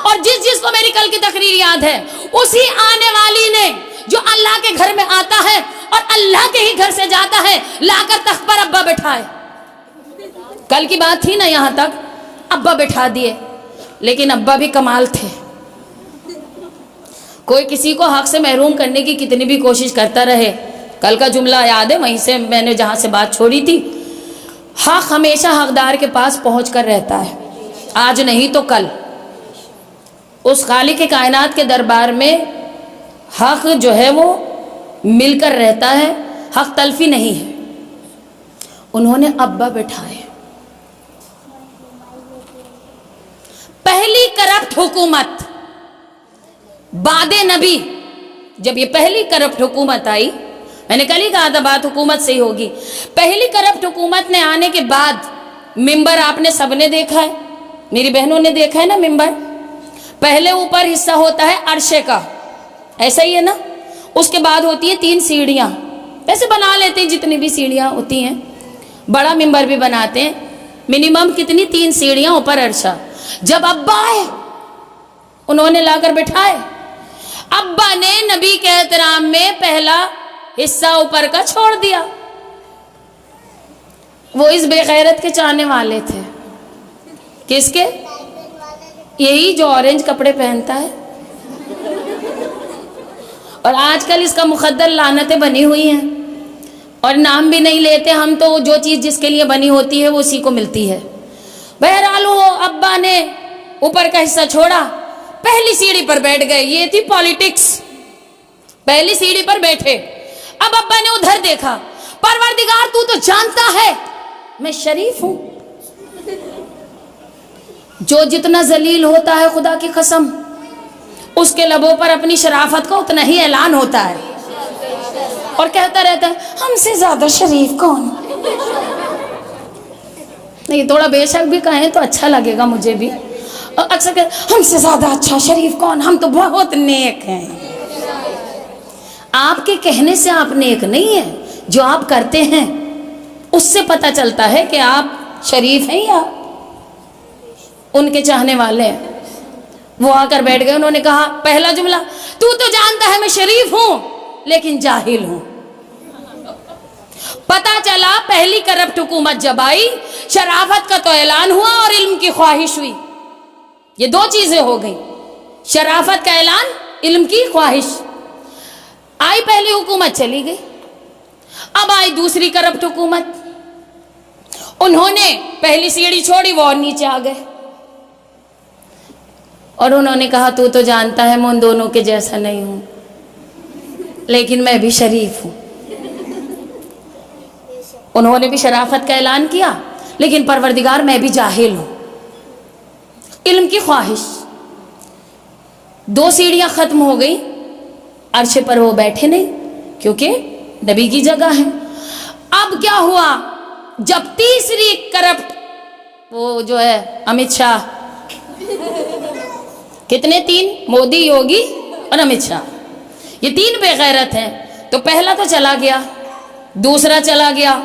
اور جس کو میری کل کی تقریر یاد ہے، اسی آنے والی نے جو اللہ کے گھر میں آتا ہے اور اللہ کے ہی گھر سے جاتا ہے، لا کر تخت پر ابا بٹھائے۔ کل کی بات تھی نا یہاں تک، ابا بٹھا دیے، لیکن ابا بھی کمال تھے۔ کوئی کسی کو حق سے محروم کرنے کی کتنی بھی کوشش کرتا رہے، کل کا جملہ یاد ہے، وہیں سے میں نے جہاں سے بات چھوڑی تھی، حق ہمیشہ حقدار کے پاس پہنچ کر رہتا ہے، آج نہیں تو کل۔ اس خالق کائنات کے دربار میں حق جو ہے وہ مل کر رہتا ہے، حق تلفی نہیں ہے۔ انہوں نے ابا بٹھائے۔ پہلی کرپٹ حکومت بعد نبی، جب یہ پہلی کرپٹ حکومت آئی، میں نے کل ہی کہا تھا بات حکومت سے ہی ہوگی، پہلی کرپٹ حکومت نے آنے کے بعد ممبر آپ نے سب نے دیکھا ہے، میری بہنوں نے دیکھا ہے نا ممبر، پہلے اوپر حصہ ہوتا ہے عرشے کا، ایسا ہی ہے نا، اس کے بعد ہوتی ہے 3 سیڑھیاں، ویسے بنا لیتے ہیں جتنی بھی سیڑھیاں ہوتی ہیں، بڑا ممبر بھی بناتے ہیں، منیمم کتنی 3 سیڑھیاں اوپر عرشہ۔ جب ابا آئے انہوں نے لا کر بٹھائے، ابا نے نبی کے احترام میں پہلا حصہ اوپر کا چھوڑ دیا۔ وہ اس بے غیرت کے چاہنے والے تھے، کس کے؟ یہی جو اورنج کپڑے پہنتا ہے، اور آج کل اس کا مقدر لعنتیں بنی ہوئی ہیں، اور نام بھی نہیں لیتے ہم، تو جو چیز جس کے لیے بنی ہوتی ہے وہ اسی کو ملتی ہے۔ بہرحال وہ ابا نے اوپر کا حصہ چھوڑا، پہلی سیڑھی پر بیٹھ گئے، یہ تھی پالیٹکس، پہلی سیڑھی پر بیٹھے۔ اب ابا نے ادھر دیکھا، پروردگار تو جانتا ہے میں شریف ہوں۔ جو جتنا ذلیل ہوتا ہے خدا کی قسم، اس کے لبوں پر اپنی شرافت کا اتنا ہی اعلان ہوتا ہے، اور کہتا رہتا ہے ہم سے زیادہ شریف کون۔ نہیں، تھوڑا بے شک بھی کہیں تو اچھا لگے گا مجھے بھی، اور اکثر کہتے ہم سے زیادہ اچھا شریف کون، ہم تو بہت نیک ہیں۔ آپ کے کہنے سے آپ نیک نہیں ہیں، جو آپ کرتے ہیں اس سے پتہ چلتا ہے کہ آپ شریف ہیں یا ان کے چاہنے والے ہیں۔ وہ آ کر بیٹھ گئے، انہوں نے کہا پہلا جملہ، تو جانتا ہے میں شریف ہوں لیکن جاہل ہوں۔ پتہ چلا پہلی کرپٹ حکومت جب آئی، شرافت کا تو اعلان ہوا اور علم کی خواہش ہوئی، یہ 2 چیزیں ہو گئیں، شرافت کا اعلان، علم کی خواہش۔ آئی پہلی حکومت، چلی گئی۔ اب آئی دوسری کرپٹ حکومت، انہوں نے پہلی سیڑھی چھوڑی، وہ اور نیچے آ گئے، اور انہوں نے کہا تو جانتا ہے میں ان دونوں کے جیسا نہیں ہوں، لیکن میں بھی شریف ہوں۔ انہوں نے بھی شرافت کا اعلان کیا، لیکن پروردگار میں بھی جاہل ہوں، علم کی خواہش۔ 2 سیڑھیاں ختم ہو گئی، عرش پر وہ بیٹھے نہیں کیونکہ نبی کی جگہ ہے۔ اب کیا ہوا، جب تیسری کرپٹ، وہ جو ہے امت شاہ، کتنے 3، مودی، یوگی اور امت شاہ، یہ 3 بے غیرت ہیں۔ تو پہلا تو چلا گیا، دوسرا چلا گیا،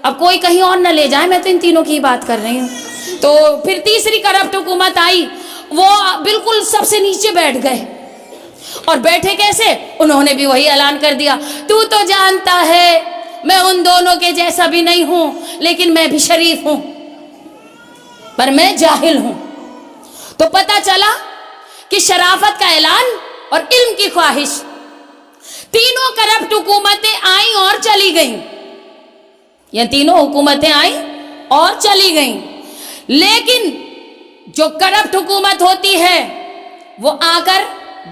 اب کوئی کہیں اور نہ لے جائے، میں تو ان تینوں کی بات کر رہی ہوں۔ تو پھر تیسری کرپٹ حکومت آئی، وہ بالکل سب سے نیچے بیٹھ گئے، اور بیٹھے کیسے، انہوں نے بھی وہی اعلان کر دیا، تو جانتا ہے میں ان دونوں کے جیسا بھی نہیں ہوں، لیکن میں بھی شریف ہوں، پر میں جاہل ہوں۔ تو پتہ چلا کہ شرافت کا اعلان اور علم کی خواہش، تینوں کرپٹ حکومتیں آئیں اور چلی گئیں، یہ تینوں حکومتیں آئیں اور چلی گئیں، لیکن جو کرپٹ حکومت ہوتی ہے وہ آ کر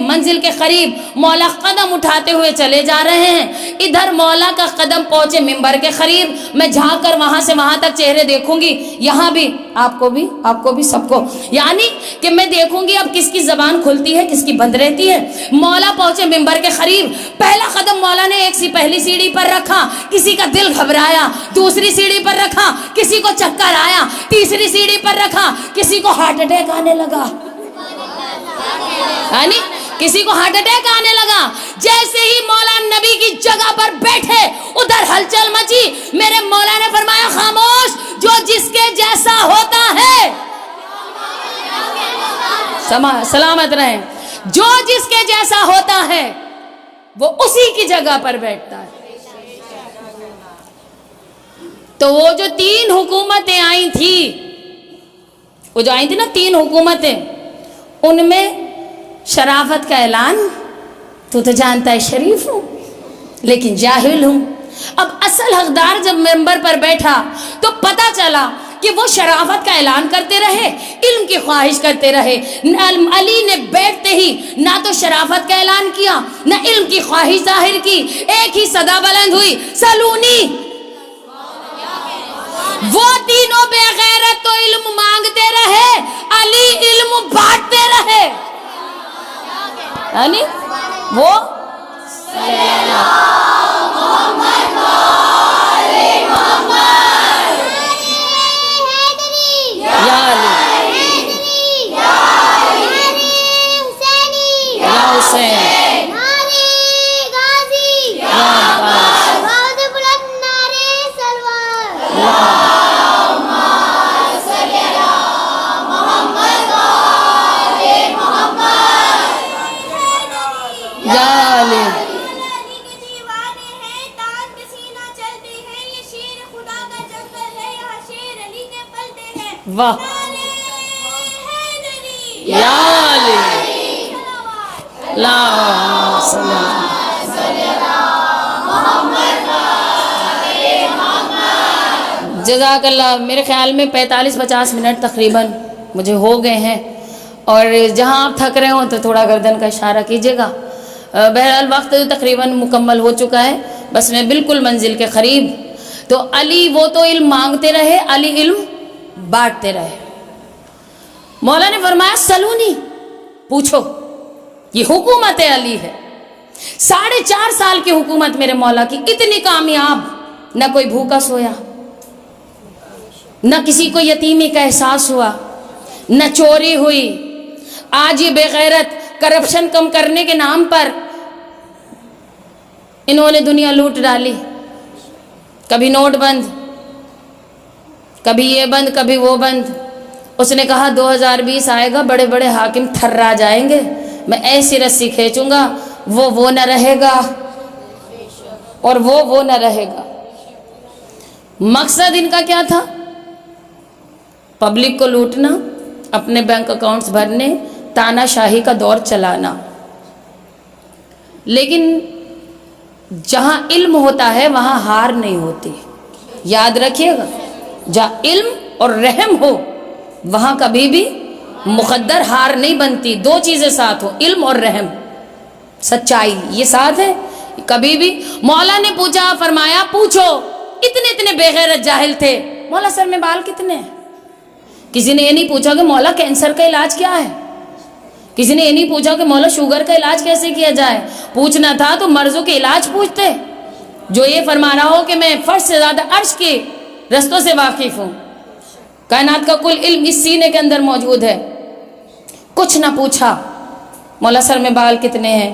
منزل کے قریب مولا قدم اٹھاتے ہوئے چلے جا رہے ہیں. ادھر مولا کا قدم پہنچے ممبر کے قریب, میں جھانک کر وہاں سے وہاں تک چہرے دیکھوں گی, یہاں بھی آپ کو بھی سب کو, یعنی کہ میں دیکھوں گی اب کس کی زبان کھلتی ہے کس کی بند رہتی ہے. مولا پہنچے ممبر کے قریب, پہلا قدم مولا نے ایک سی پہلی سیڑھی پر رکھا, کسی کا دل گھبرایا. دوسری سیڑھی پر رکھا, کسی کو چکر آیا. تیسری سیڑھی پر رکھا, کسی کو ہارٹ اٹیک آنے لگا, یعنی کسی کو ہارٹ اٹیک آنے لگا. جیسے ہی مولا نبی کی جگہ پر بیٹھے ادھر ہلچل مچی. میرے مولا نے فرمایا خاموش, جو جس کے جیسا ہوتا ہے سلامت رہیں, جو جس کے جیسا ہوتا ہے وہ اسی کی جگہ پر بیٹھتا ہے. تو وہ جو 3 حکومتیں آئی تھی, وہ جو آئی تھی نا 3 حکومتیں, ان میں شرافت کا اعلان, تو جانتا ہے شریف ہوں لیکن جاہل ہوں. اب اصل حقدار جب ممبر پر بیٹھا تو پتا چلا کہ وہ شرافت کا اعلان کرتے رہے, علم کی خواہش کرتے رہے. علی نے بیٹھتے ہی نہ تو شرافت کا اعلان کیا نہ علم کی خواہش ظاہر کی. ایک ہی صدا بلند ہوئی, سلونی. وہ تینوں بے غیرت تو علم مانگتے رہے, علی علم بانٹتے رہے. یعنی وہ واہ یا علی لا جزاک اللہ. میرے خیال میں 45-50 منٹ تقریباً مجھے ہو گئے ہیں, اور جہاں آپ تھک رہے ہوں تو تھوڑا گردن کا اشارہ کیجیے گا. بہرحال وقت تقریباً مکمل ہو چکا ہے, بس میں بالکل منزل کے قریب. تو علی وہ تو علم مانگتے رہے, علی علم بانٹتے رہے. مولا نے فرمایا سلونی, پوچھو. یہ حکومت علی ہے, 4.5 سال کی حکومت میرے مولا کی, اتنی کامیاب, نہ کوئی بھوکا سویا, نہ کسی کو یتیمی کا احساس ہوا, نہ چوری ہوئی. آج یہ بے غیرت کرپشن کم کرنے کے نام پر انہوں نے دنیا لوٹ ڈالی. کبھی نوٹ بند, کبھی یہ بند, کبھی وہ بند. اس نے کہا 2020 آئے گا, بڑے بڑے حاکم تھرا جائیں گے, میں ایسی رسی کھینچوں گا وہ نہ رہے گا اور وہ نہ رہے گا. مقصد ان کا کیا تھا؟ پبلک کو لوٹنا, اپنے بینک اکاؤنٹس بھرنے, تانا شاہی کا دور چلانا. لیکن جہاں علم ہوتا ہے وہاں ہار نہیں ہوتی, یاد رکھیے گا. جہاں علم اور رحم ہو وہاں کبھی بھی مقدر ہار نہیں بنتی. 2 چیزیں ساتھ ہو, علم اور رحم, سچائی, یہ ساتھ ہے کبھی بھی. مولا نے پوچھا, فرمایا پوچھو. اتنے بے غیرت جاہل تھے. مولا سر میں بال کتنے ہیں؟ کسی نے یہ نہیں پوچھا کہ مولا کینسر کا علاج کیا ہے. کسی نے یہ نہیں پوچھا کہ مولا شوگر کا علاج کیسے کیا جائے. پوچھنا تھا تو مرضوں کے علاج پوچھتے. جو یہ فرما رہا ہو کہ میں فرش سے زیادہ عرش کے رستوں سے واقف ہوں, کائنات کا کل علم اس سینے کے اندر موجود ہے, کچھ نہ پوچھا. مولا سر میں بال کتنے ہیں,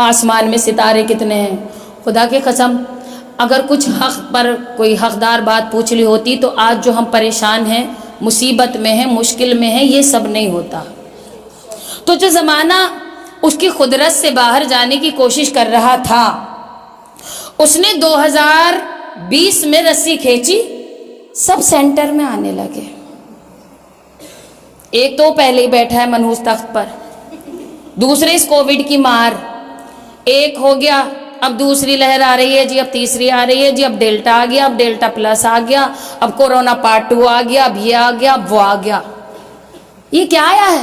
آسمان میں ستارے کتنے ہیں. خدا کی قسم اگر کچھ حق پر کوئی حقدار بات پوچھ لی ہوتی تو آج جو ہم پریشان ہیں, مصیبت میں ہیں, مشکل میں ہیں, یہ سب نہیں ہوتا. تو جو زمانہ اس کی قدرت سے باہر جانے کی کوشش کر رہا تھا, اس نے 2020 میں رسی کھینچی, سب سینٹر میں آنے لگے. ایک تو پہلے ہی بیٹھا ہے منحوس تخت پر, دوسرے اس کووڈ کی مار, ایک ہو گیا, اب دوسری لہر آ رہی ہے جی, اب تیسری آ رہی ہے جی, اب ڈیلٹا آ گیا, اب ڈیلٹا پلس آ گیا, اب کورونا پارٹ 2 آ گیا, اب یہ آ گیا, اب وہ آ گیا. یہ کیا آیا ہے؟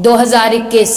2021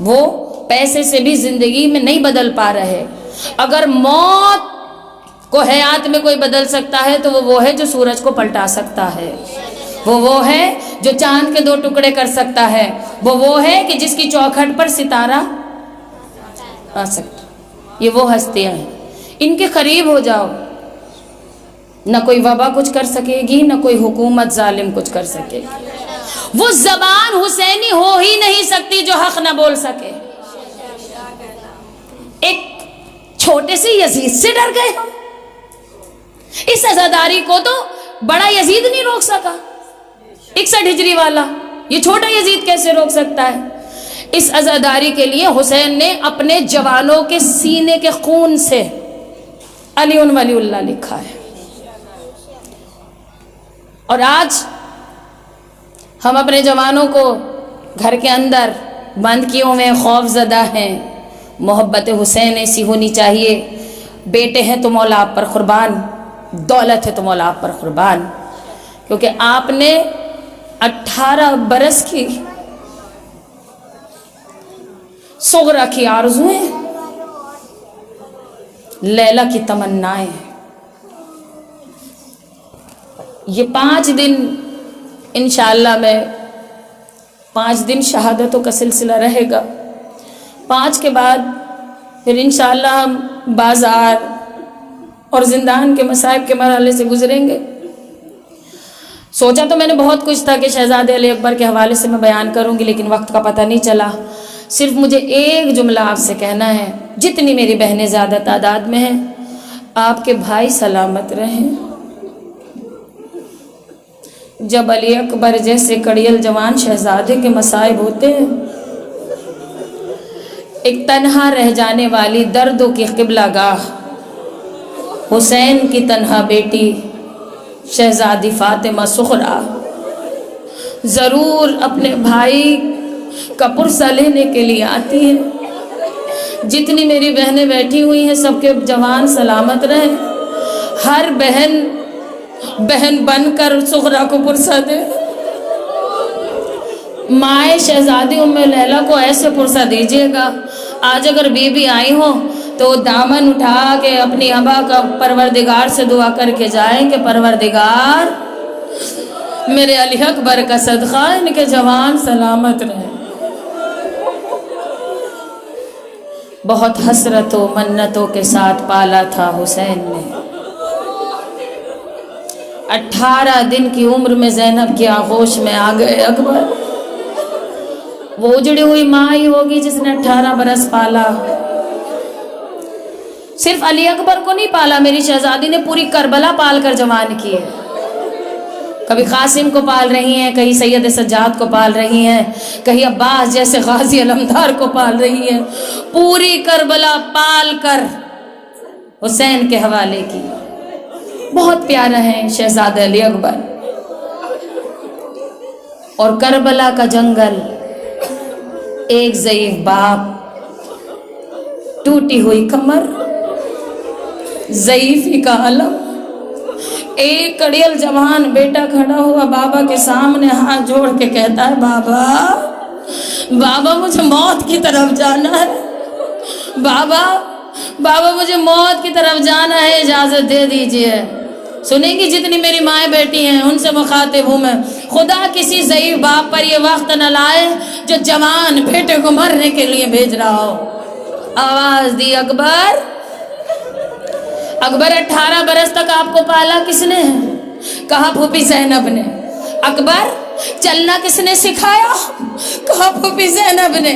وہ پیسے سے بھی زندگی میں نہیں بدل پا رہے. اگر موت کو حیات میں کوئی بدل سکتا ہے تو وہ ہے جو سورج کو پلٹا سکتا ہے. وہ ہے جو چاند کے 2 ٹکڑے کر سکتا ہے. وہ ہے کہ جس کی چوکھٹ پر ستارہ آ سکتا. یہ وہ ہستیاں ہیں. ان کے قریب ہو جاؤ. نہ کوئی وبا کچھ کر سکے گی، نہ کوئی حکومت ظالم کچھ کر سکے گی. وہ زبان حسینی ہو ہی نہیں سکتی جو حق نہ بول سکے. ایک چھوٹے سے یزید سے ڈر گئے ہم. اس عزاداری کو تو بڑا یزید نہیں روک سکا. 61 ہجری والا یہ چھوٹا یزید کیسے روک سکتا ہے؟ اس عزاداری کے لیے حسین نے اپنے جوانوں کے سینے کے خون سے علی ولی اللہ لکھا ہے. اور آج ہم اپنے جوانوں کو گھر کے اندر بند کیے ہوئے خوف زدہ ہیں. محبت حسین ایسی ہونی چاہیے. بیٹے ہیں تو مولا آپ پر قربان، دولت ہے تو مولا آپ پر قربان. کیونکہ آپ نے 18 برس کی صغرا کی آرزویں، لیلا کی تمنائیں، یہ 5 دن انشاءاللہ میں 5 دن شہادتوں کا سلسلہ رہے گا. 5 کے بعد پھر انشاءاللہ ہم بازار اور زندان کے مصائب کے مرحلے سے گزریں گے. سوچا تو میں نے بہت کچھ تھا کہ شہزادے علی اکبر کے حوالے سے میں بیان کروں گی، لیکن وقت کا پتہ نہیں چلا. صرف مجھے ایک جملہ آپ سے کہنا ہے. جتنی میری بہنیں زیادہ تعداد میں ہیں، آپ کے بھائی سلامت رہیں. جب علی اکبر جیسے کڑیل جوان شہزادے کے مصائب ہوتے ہیں، ایک تنہا رہ جانے والی دردوں کی قبلہ گاہ حسین کی تنہا بیٹی شہزادی فاطمہ سغرا ضرور اپنے بھائی کا پرسہ لینے کے لیے آتی ہے. جتنی میری بہنیں بیٹھی ہوئی ہیں سب کے جوان سلامت رہیں. ہر بہن بن کر سغرا کو پرسہ دے. مائیں شہزادی ام لیلا کو ایسے پرسہ دیجیے گا. آج اگر بیوی آئی ہو تو دامن اٹھا کے اپنی ابا کا پروردگار سے دعا کر کے جائیں کہ پروردگار میرے علی اکبر کا صدقہ ان کے جوان سلامت رہیں. بہت حسرت و منتوں کے ساتھ پالا تھا حسین نے. 18 دن کی عمر میں زینب کی آغوش میں آ گئے اکبر. وہ اجڑی ہوئی ماں ہی ہوگی جس نے 18 برس پالا. صرف علی اکبر کو نہیں پالا، میری شہزادی نے پوری کربلا پال کر جوان کی ہے. کبھی قاسم کو پال رہی ہیں، کہیں سید سجاد کو پال رہی ہیں، کہیں عباس جیسے غازی علمدار کو پال رہی ہیں. پوری کربلا پال کر حسین کے حوالے کی. بہت پیارا ہے شہزادہ علی اکبر. اور کربلا کا جنگل، ایک ضعیف باپ، ٹوٹی ہوئی کمر، ضعیفی کا علم. ایک کڑیل جوان بیٹا کھڑا ہوا بابا کے سامنے ہاتھ جوڑ کے کہتا ہے بابا مجھے موت کی طرف جانا ہے. بابا مجھے موت کی طرف جانا ہے، اجازت دے دیجئے. سنیں گی جتنی میری مائیں بیٹی ہیں ان سے مخاطب ہوں میں. خدا کسی ضعیف باپ پر یہ وقت نہ لائے جو جوان بیٹے کو مرنے کے لیے بھیج رہا ہو. آواز دی اکبر. 18 برس تک آپ کو پالا کس نے؟ کہا پھوپھی زینب نے. اکبر چلنا کس نے سکھایا؟ کہا پھوپھی زینب نے.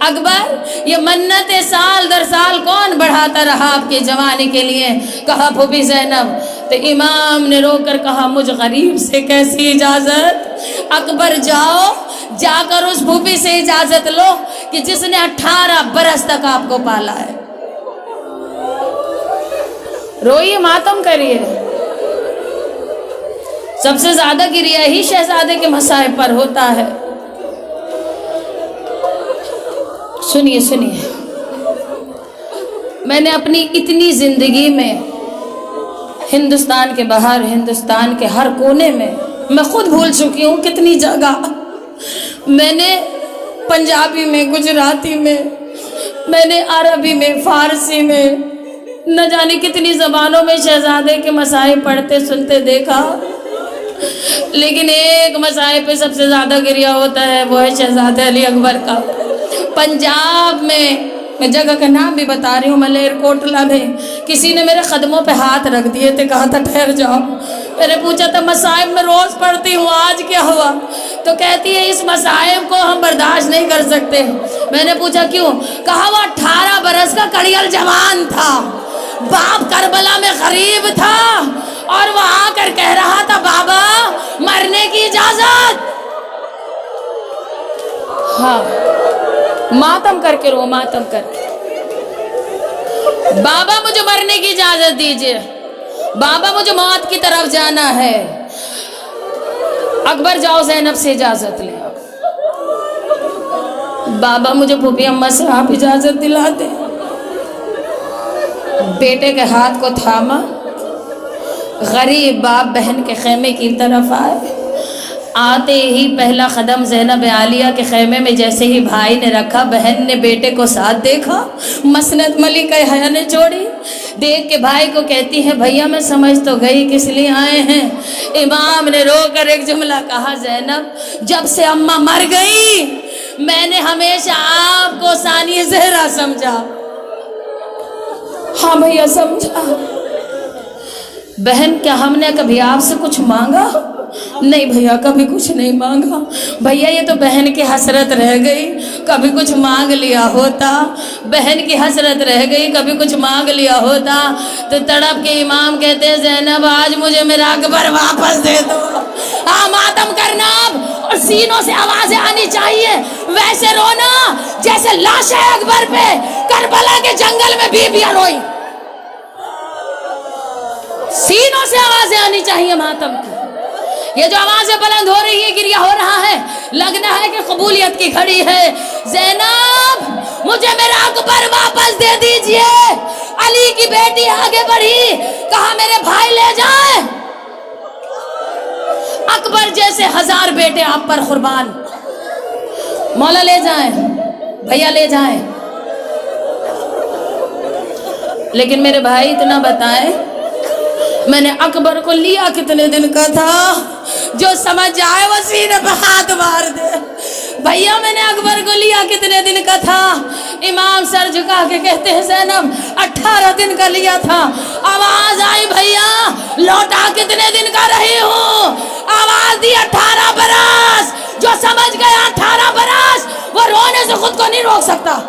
اکبر یہ منتیں سال در سال کون بڑھاتا رہا آپ کی جوانی کے لیے؟ کہا پھوپھی زینب. تو امام نے رو کر کہا مجھ غریب سے کیسی اجازت؟ اکبر جا کر اس پھوپھی سے اجازت لو کہ جس نے 18 برس تک آپ کو پالا ہے. روئیے، ماتم کریے. سب سے زیادہ گریہ ہی شہزادے کے مصائب پر ہوتا ہے. سنیے میں نے اپنی اتنی زندگی میں ہندوستان کے باہر، ہندوستان کے ہر کونے میں خود بھول چکی ہوں کتنی جگہ میں نے پنجابی میں، گجراتی میں، میں نے عربی میں، فارسی میں، نہ جانے کتنی زبانوں میں شہزادے کے مصائب پڑھتے سنتے دیکھا، لیکن ایک مصائب پہ سب سے زیادہ گریہ ہوتا ہے، وہ ہے شہزادہ علی اکبر کا۔ پنجاب میں جگہ کا نام بھی بتا رہی ہوں، ملیر کوٹلہ میں کسی نے میرے قدموں پہ ہاتھ رکھ دیے تھے، کہا تھا ٹھہر جاؤ۔ میں نے پوچھا تھا مصائب میں روز پڑھتی ہوں، آج کیا ہوا؟ تو کہتی ہے اس مصائب کو ہم برداشت نہیں کر سکتے۔ میں نے پوچھا کیوں؟ کہا وہ 18 برس کا کڑیل جوان تھا، باپ کربلا میں غریب تھا، اور وہ آ کر کہہ رہا تھا بابا مرنے کی اجازت۔ ہاں، ماتم کر کے رو، ماتم کر کے، بابا مجھے مرنے کی اجازت دیجئے، بابا مجھے موت کی طرف جانا ہے۔ اکبر جاؤ زینب سے اجازت لے۔ بابا مجھے پھوپھی اماں سے آپ اجازت دلا دیں۔ بیٹے کے ہاتھ کو تھاما، غریب باپ بہن کے خیمے کی طرف آئے۔ آتے ہی پہلا قدم زینب عالیہ کے خیمے میں جیسے ہی بھائی نے رکھا، بہن نے بیٹے کو ساتھ دیکھا، مسند ملکہ حیا نے چھوڑی، دیکھ کے بھائی کو کہتی ہے بھیا میں سمجھ تو گئی کس لیے آئے ہیں۔ امام نے رو کر ایک جملہ کہا، زینب جب سے اماں مر گئی میں نے ہمیشہ آپ کو ثانی زہرا سمجھا۔ ہاں بھیا سمجھا۔ بہن کیا ہم نے کبھی آپ سے کچھ مانگا؟ نہیں بھیا کبھی کچھ نہیں مانگا۔ بھیا یہ تو بہن کی حسرت رہ گئی، کبھی کچھ مانگ لیا ہوتا، بہن کی حسرت رہ گئی، کبھی کچھ مانگ لیا ہوتا۔ تو تڑپ کے امام کہتے ہیں زینب آج مجھے میرا اکبر واپس دے دو۔ ہاں ماتم کرنا اب، اور سینوں سے آوازیں آنی چاہیے، ویسے رونا جیسے لاش اکبر پہ کربلا کے جنگل میں بیویاں روئی۔ سینوں سے آوازیں آنی چاہیے ماتم کی۔ یہ جو آوازیں بلند ہو رہی ہے، گریہ ہو رہا ہے، لگنا ہے کہ قبولیت کی گھڑی ہے۔ زینب مجھے میرا اکبر واپس دے دیجئے۔ علی کی بیٹی آگے بڑھی، کہا میرے بھائی لے جائیں، اکبر جیسے 1000 بیٹے آپ پر قربان، مولا لے جائیں، بھیا لے جائیں۔ لیکن میرے بھائی اتنا بتائیں میں نے اکبر کو لیا کتنے دن کا تھا؟ جو سمجھ جائے وہ سینے پہ ہاتھ مار دے۔ بھیا میں نے اکبر کو لیا کتنے دن کا تھا؟ امام سر جھکا کے کہتے ہیں زینب 18 دن کا لیا تھا۔ آواز آئی بھیا لوٹا کتنے دن کا رہی ہوں؟ آواز دی 18 برس۔ جو سمجھ گیا 18 برس وہ رونے سے خود کو نہیں روک سکتا۔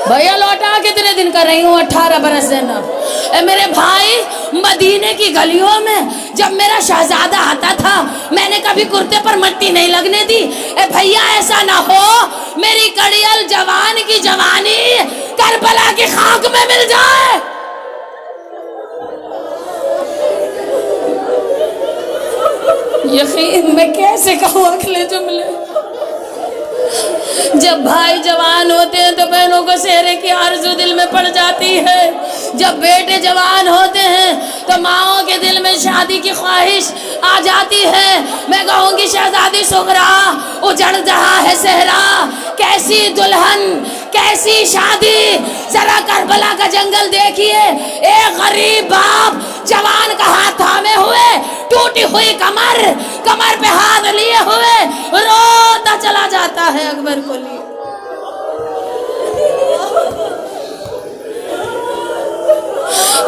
بھیا لوٹا کتنے دن کا رہی ہوں؟ 18 برس زینب۔ اے میرے بھائی مدینے کی گلیوں میں جب میرا شہزادہ آتا تھا میں نے کبھی کرتے پر مٹی نہیں لگنے دی۔ اے بھیا ایسا نہ ہو میری کڑیل جوان کی جوانی کربلا کی خاک میں مل جائے۔ یقین میں کیسے کہوں اگلے جملے؟ جب بھائی جوان ہوتے ہیں تو بہنوں کو سہرے کی آرزو دل میں پڑ جاتی ہے، جب بیٹے جوان ہوتے ہیں تو ماؤں کے دل میں شادی کی خواہش آ جاتی ہے۔ میں کہوں گی شہزادی سغرا اجڑ رہا ہے صحرا، کیسی دلہن کیسی شادی، ذرا کربلا کا جنگل دیکھیے، ایک غریب باپ جوان کا ہاتھ تھامے ہوئے، ٹوٹی ہوئی کمر پہ ہاتھ لیے ہوئے روتا چلا جاتا ہے اکبر کو لیے۔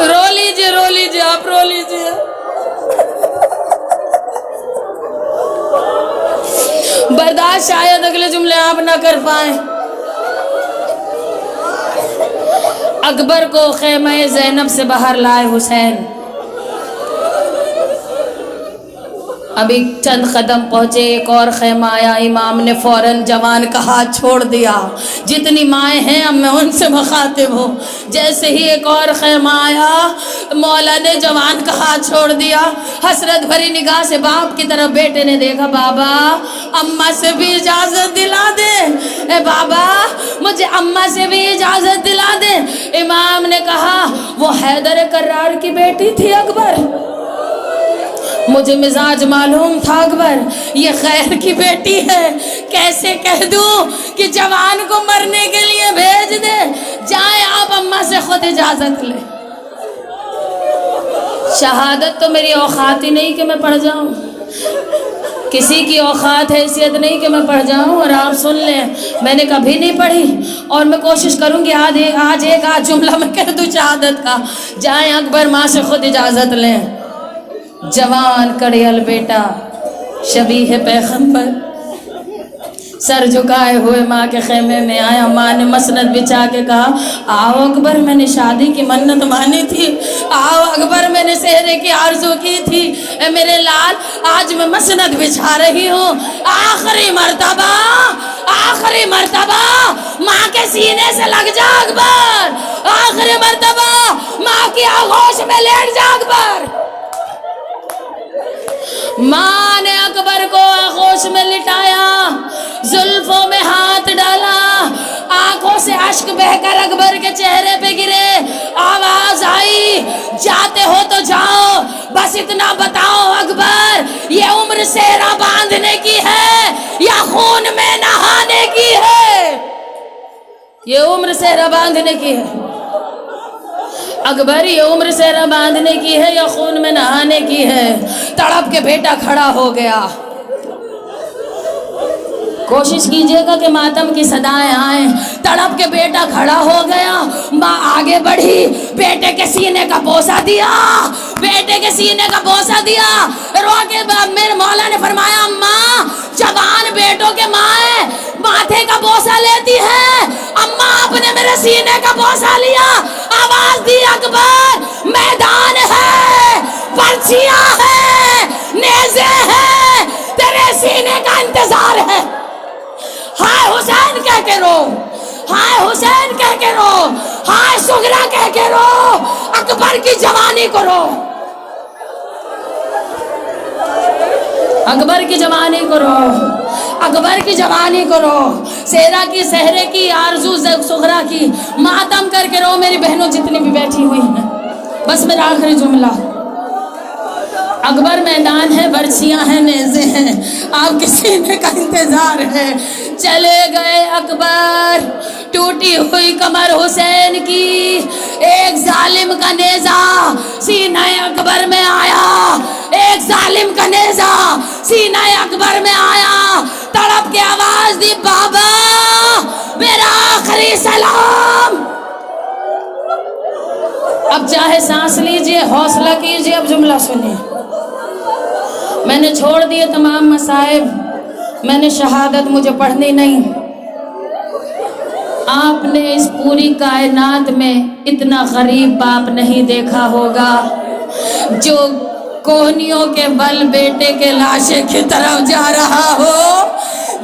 رو لیجئے آپ رو لیجئے۔ برداشت شاید اگلے جملے آپ نہ کر پائیں۔ اکبر کو خیمہ زینب سے باہر لائے حسین، ابھی چند قدم پہنچے ایک اور خیمہ آیا، امام نے فوراً جوان کا ہاتھ چھوڑ دیا۔ جتنی مائیں ہیں اب میں ان سے مخاطب ہوں۔ جیسے ہی ایک اور خیمہ آیا مولا نے جوان کا ہاتھ چھوڑ دیا، حسرت بھری نگاہ سے باپ کی طرف بیٹے نے دیکھا، بابا اماں سے بھی اجازت دلا دے، اے بابا مجھے اماں سے بھی اجازت دلا دے۔ امام نے کہا وہ حیدر کرار کی بیٹی تھی اکبر، مجھے مزاج معلوم تھا اکبر یہ خیر کی بیٹی ہے، کیسے کہہ دوں کہ جوان کو مرنے کے لیے بھیج دے، جائیں آپ اماں سے خود اجازت لیں۔ شہادت تو میری اوقات ہی نہیں کہ میں پڑھ جاؤں، کسی کی اوقات حیثیت نہیں کہ میں پڑھ جاؤں، اور آپ سن لیں میں نے کبھی نہیں پڑھی، اور میں کوشش کروں گی آج ایک جملہ میں کہہ دوں شہادت کا۔ جائیں اکبر ماں سے خود اجازت لیں۔ جوان کڑیل بیٹا شبیہ پیغمبر سر جھکائے ہوئے ماں کے خیمے میں آیا۔ ماں نے مسند بچھا کے کہا آؤ اکبر، میں نے شادی کی منت مانی تھی، آؤ اکبر میں نے سہرے کی آرزو کی تھی، اے میرے لال آج میں مسند بچھا رہی ہوں، آخری مرتبہ ماں کے سینے سے لگ جا اکبر، آخری مرتبہ ماں کی آغوش میں لیٹ جا اکبر۔ ماں نے اکبر کو آغوش میں لٹایا، زلفوں میں ہاتھ ڈالا، آنکھوں سے اشک بہ کر اکبر کے چہرے پہ گرے، آواز آئی جاتے ہو تو جاؤ، بس اتنا بتاؤ اکبر یہ عمر سہرا باندھنے کی ہے یا خون میں نہانے کی ہے؟ یہ عمر سہرا باندھنے کی ہے اکبر، یہ عمر سہرا باندھنے کی ہے یا خون میں نہانے کی ہے؟ تڑپ کے بیٹا کھڑا ہو گیا۔ کوشش کیجئے گا کہ ماتم کی صدائیں آئیں۔ تڑپ کے بیٹا کھڑا ہو گیا، ماں آگے بڑھی، بیٹے کے سینے کا بوسہ دیا، بیٹے کے سینے کا بوسہ دیا۔ رو کے میرے مولا نے فرمایا ماں جوان بیٹوں کے ماں ماتھے کا بوسہ لیتی ہے، اماں آپ نے میرے سینے کا بوسہ لیا۔ آواز دی اکبر میدان ہے، پرچیاں ہیں، نیزے ہیں، تیرے سینے کا انتظار ہے۔ ہائے حسین کہہ کے رو، ہائے حسین کہہ کے رو، ہائے سغرا کہہ کے رو، اکبر کی جوانی کو رو، اکبر کی جوانی کو رو، اکبر کی جوانی کو رو، سہرا کی سہرے کی آرزو سغرا کی ماتم کر کے رو۔ میری بہنوں جتنی بھی بیٹھی ہوئی ہیں، بس میرا آخری جملہ، اکبر میدان ہے، برچیاں ہیں، نیزے ہیں، آپ کے سینے کا انتظار ہے۔ چلے گئے اکبر، ٹوٹی ہوئی کمر حسین کی، ایک ظالم کا نیزہ سینہ اکبر میں آیا، ایک ظالم کا نیزہ سینہ اکبر میں آیا، تڑپ کے آواز دی بابا میرا آخری سلام۔ اب چاہے سانس لیجئے، حوصلہ کیجئے، اب جملہ سنیے۔ میں نے چھوڑ دیے تمام مصائب، میں نے شہادت مجھے پڑھنی نہیں۔ آپ نے اس پوری کائنات میں اتنا غریب باپ نہیں دیکھا ہوگا جو کوہنیوں کے بل بیٹے کے لاشے کی طرف جا رہا ہو،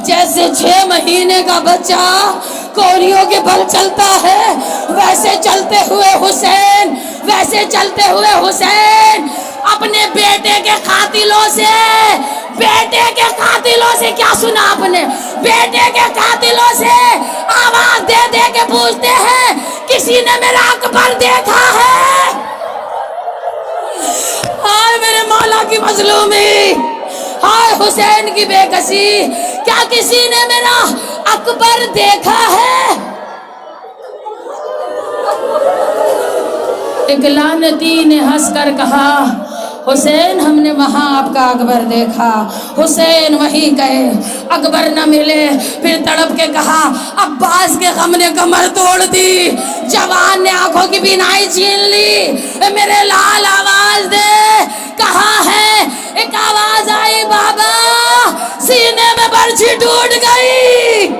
جیسے 6 مہینے کا بچہ کوہنیوں کے بل چلتا ہے، ویسے چلتے ہوئے حسین، ویسے چلتے ہوئے حسین اپنے بیٹے کے قاتلوں سے کیا سنا آپ نے؟ بیٹے کے قاتلوں سے آواز دے دے کے پوچھتے ہیں کسی نے میرا اکبر دیکھا ہے؟ ہائے میرے مولا کی مظلومی، ہائے حسین کی بے کسی، کیا کسی نے میرا اکبر دیکھا ہے؟ ایک لعنتی نے ہنس کر کہا حسین ہم نے وہاں آپ کا اکبر دیکھا۔ حسین وہیں گئے، اکبر نہ ملے، پھر تڑپ کے کہا عباس کے غم نے کمر توڑ دی، جوان نے آنکھوں کی بینائی چھین لی، میرے لال آواز دے کہاں ہے؟ ایک آواز آئی بابا سینے میں برچھی ٹوٹ گئی۔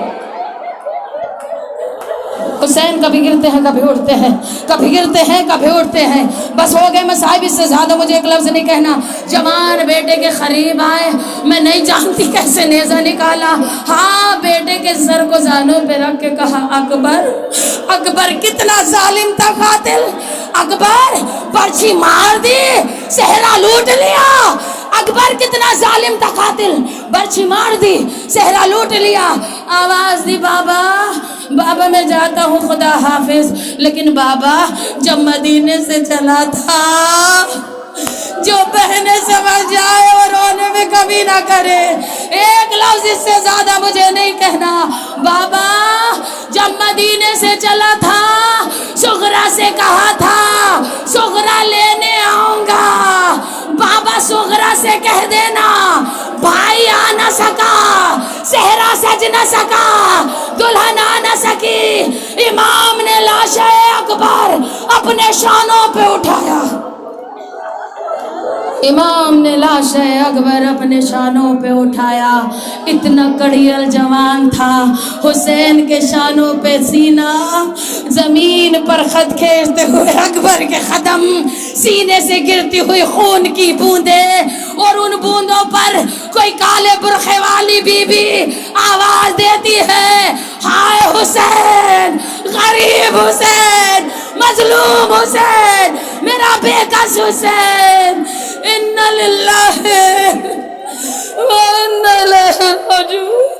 حسین کبھی گرتے ہیں کبھی اٹھتے ہیں، کبھی گرتے ہیں کبھی اٹھتے ہیں، بس ہو گئے مصائب، اس سے زیادہ مجھے ایک لفظ نہیں کہنا۔ جوان بیٹے کے قریب آئے، میں نہیں جانتی کیسے نیزہ نکالا، ہاں بیٹے کے سر کو زانوں پہ رکھ کے کہا اکبر، اکبر کتنا ظالم تھا قاتل، اکبر برچھی مار دی، صحرا لوٹ لیا، اکبر کتنا ظالم تھا قاتل، برچھی مار دی، صحرا لوٹ لیا۔ آواز دی بابا بابا میں جاتا ہوں خدا حافظ، لیکن بابا جب مدینے سے چلا تھا جو بہنیں سمجھ جائے اور رونے میں کمی نہ کرے. ایک لفظ اس سے زیادہ مجھے نہیں کہنا. بابا جب مدینے سے چلا تھا سغرا سے کہا تھا سغرا لینے آؤں گا. بابا سغرا سے کہہ دینا بھائی آ نہ سکا, صحرا سج نہ سکا, دلہن آ نہ سکی. امام نے لاش اکبر اپنے شانوں پہ اٹھایا. امام نے لاش اکبر اپنے شانوں پہ اٹھایا. اتنا کڑیل جوان تھا, حسین کے شانوں پہ سینہ, زمین پر خط کھینچتے ہوئے اکبر کے قدم, سینے سے گرتی ہوئی خون کی بوندیں, اور ان بوندوں پر کوئی کالے برقعے والی بی بی آواز دیتی ہے ہائے حسین, غریب حسین, مظلوم حسین, میرا بے کس حسین. اِنَّ لِلَّهِ وَإِنَّ إِلَيْهِ رَاجِعُونَ.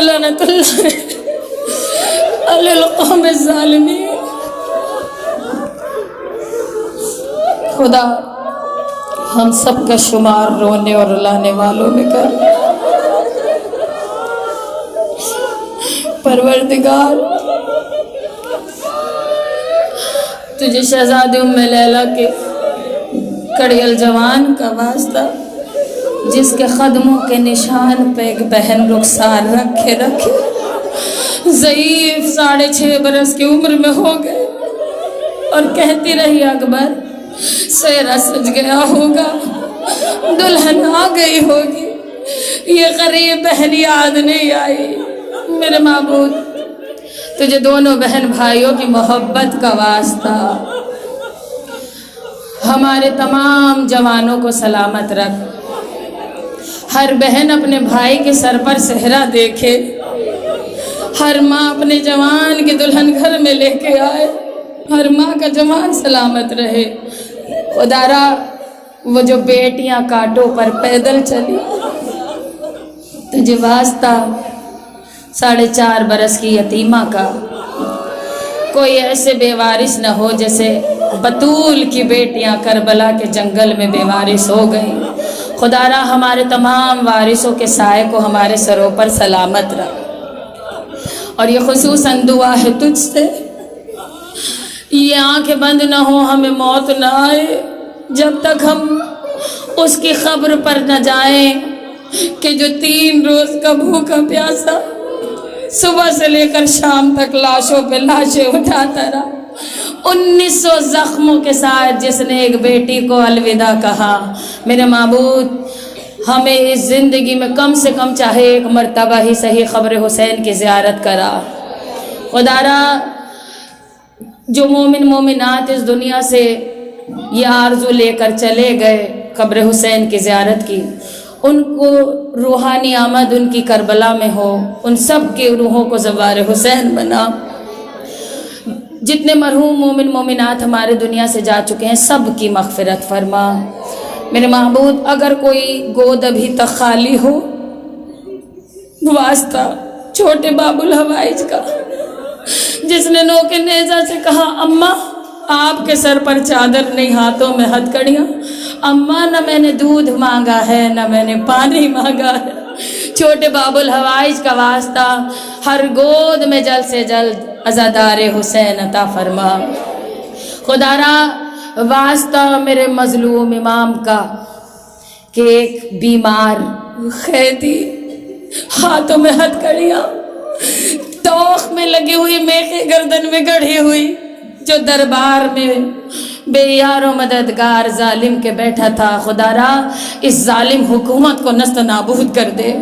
لعنت اللہ علی القوم الظالمین. خدا ہم سب کا شمار رونے اور رلانے والوں میں کر. پروردگار تجھے شہزادی ام لیلہ کے کڑیل جوان کا واسطہ, جس کے قدموں کے نشان پہ ایک بہن رخسار رکھے ضعیف 6.5 برس کی عمر میں ہو گئے, اور کہتی رہی اکبر صحرا سج گیا ہوگا, دلہن آ گئی ہوگی, یہ غریب بہن یاد نہیں آئی. میرے معبود تجھے دونوں بہن بھائیوں کی محبت کا واسطہ ہمارے تمام جوانوں کو سلامت رکھ. ہر بہن اپنے بھائی کے سر پر صحرا دیکھے, ہر ماں اپنے جوان کی دلہن گھر میں لے کے آئے, ہر ماں کا جوان سلامت رہے. خدارا وہ جو بیٹیاں کانٹوں پر پیدل چلی, تجھے واسطہ 4.5 برس کی یتیمہ کا کوئی ایسے بے وارث نہ ہو جیسے بطول کی بیٹیاں کربلا کے جنگل میں بے وارث ہو گئیں. خدارا ہمارے تمام وارثوں کے سائے کو ہمارے سروں پر سلامت رکھ. اور یہ خصوصاً دعا ہے تجھ سے, یہ آنکھیں بند نہ ہوں, ہمیں موت نہ آئے جب تک ہم اس کی قبر پر نہ جائیں کہ جو 3 روز کا بھوکا پیاسا صبح سے لے کر شام تک لاشوں پہ لاشیں اٹھاتا رہا, 1900 زخموں کے ساتھ جس نے ایک بیٹی کو الوداع کہا. میرے معبود ہمیں اس زندگی میں کم سے کم چاہے 1 مرتبہ ہی صحیح قبر حسین کی زیارت کرا. خدارا جو مومن مومنات اس دنیا سے یہ آرزو لے کر چلے گئے قبر حسین کی زیارت کی, ان کو روحانی آمد ان کی کربلا میں ہو, ان سب کی روحوں کو زوار حسین بنا. جتنے مرحوم مومن مومنات ہمارے دنیا سے جا چکے ہیں سب کی مغفرت فرما. میرے معبود اگر کوئی گود ابھی تک خالی ہو, واسطہ چھوٹے بابو الحوائج کا, جس نے نوکے نیزہ سے کہا اماں آپ کے سر پر چادر نہیں, ہاتھوں میں ہتھکڑیاں, اماں نہ میں نے دودھ مانگا ہے نہ میں نے پانی مانگا ہے. چھوٹے بابو الحوائج کا واسطہ ہر گود میں جلد سے جلد عزادار حسین عطا فرما. خدارا واسطہ میرے مظلوم امام کا کہ ایک بیمار قیدی, ہاتھوں میں ہتھکڑیاں, توخ میں لگی ہوئی میخیں گردن میں گڑھی ہوئی, جو دربار میں بے یار و مددگار ظالم کے بیٹھا تھا. خدارا اس ظالم حکومت کو نست نابود کر دے,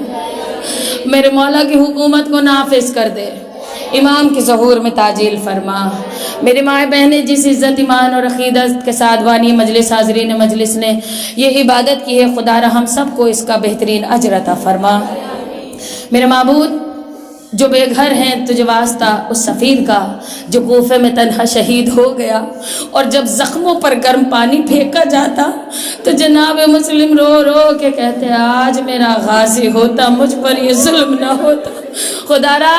میرے مولا کی حکومت کو نافذ کر دے. امام کے ظہور میں تعجیل فرما۔ میرے مائیں بہنیں جس عزت ایمان اور عقیدت کے ساتھ وانی مجلس حاضرین مجلس نے یہ عبادت کی ہے، خدا را ہم سب کو اس کا بہترین اجر عطا فرما۔ میرے معبود جو بے گھر ہیں تجھے واسطہ اس سفیر کا جو کوفے میں تنہا شہید ہو گیا، اور جب زخموں پر گرم پانی پھینکا جاتا تو جناب مسلم رو رو کے کہتے آج میرا غازی ہوتا، مجھ پر یہ ظلم نہ ہوتا۔ خدا را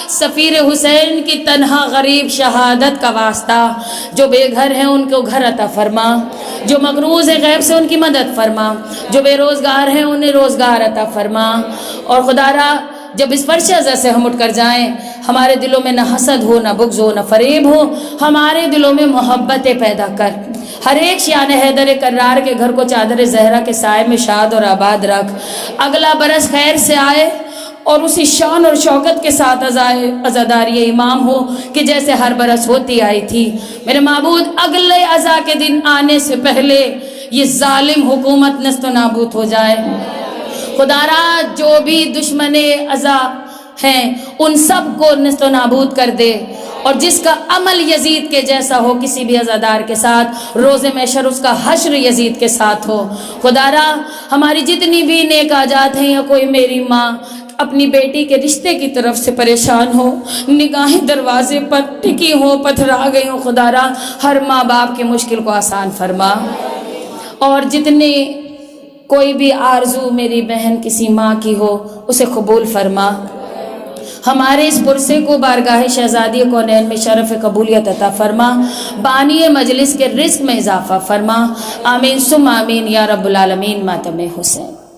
سفیر حسین کی تنہا غریب شہادت کا واسطہ جو بے گھر ہیں ان کو گھر عطا فرما، جو مقروض ہے غیب سے ان کی مدد فرما، جو بے روزگار ہیں انہیں روزگار عطا فرما۔ اور خدا را جب اس فرش ازا سے ہم اٹھ کر جائیں، ہمارے دلوں میں نہ حسد ہو، نہ بغض ہو، نہ فریب ہو، ہمارے دلوں میں محبتیں پیدا کر۔ ہر ایک شان حیدر کرار کے گھر کو چادر زہرا کے سائے میں شاد اور آباد رکھ۔ اگلا برس خیر سے آئے اور اسی شان اور شوکت کے ساتھ عزاداری امام ہو کہ جیسے ہر برس ہوتی آئی تھی۔ میرے معبود اگلے عزا کے دن آنے سے پہلے یہ ظالم حکومت نست و نابود ہو جائے۔ خدا را جو بھی دشمن عزا ہیں ان سب کو نست و نابود کر دے، اور جس کا عمل یزید کے جیسا ہو کسی بھی عزادار کے ساتھ، روز محشر اس کا حشر یزید کے ساتھ ہو۔ خدا را ہماری جتنی بھی نیک حاجات ہیں، یا کوئی میری ماں اپنی بیٹی کے رشتے کی طرف سے پریشان ہو، نگاہیں دروازے پر ٹکی ہو، پتھرا گئی ہو، خدا را ہر ماں باپ کی مشکل کو آسان فرما۔ اور جتنے کوئی بھی آرزو میری بہن کسی ماں کی ہو اسے قبول فرما۔ ہمارے اس پرسے کو بارگاہ شہزادی کونین میں شرف قبولیت عطا فرما، بانی مجلس کے رزق میں اضافہ فرما۔ آمین ثم آمین یا رب العالمین۔ ماتم حسین۔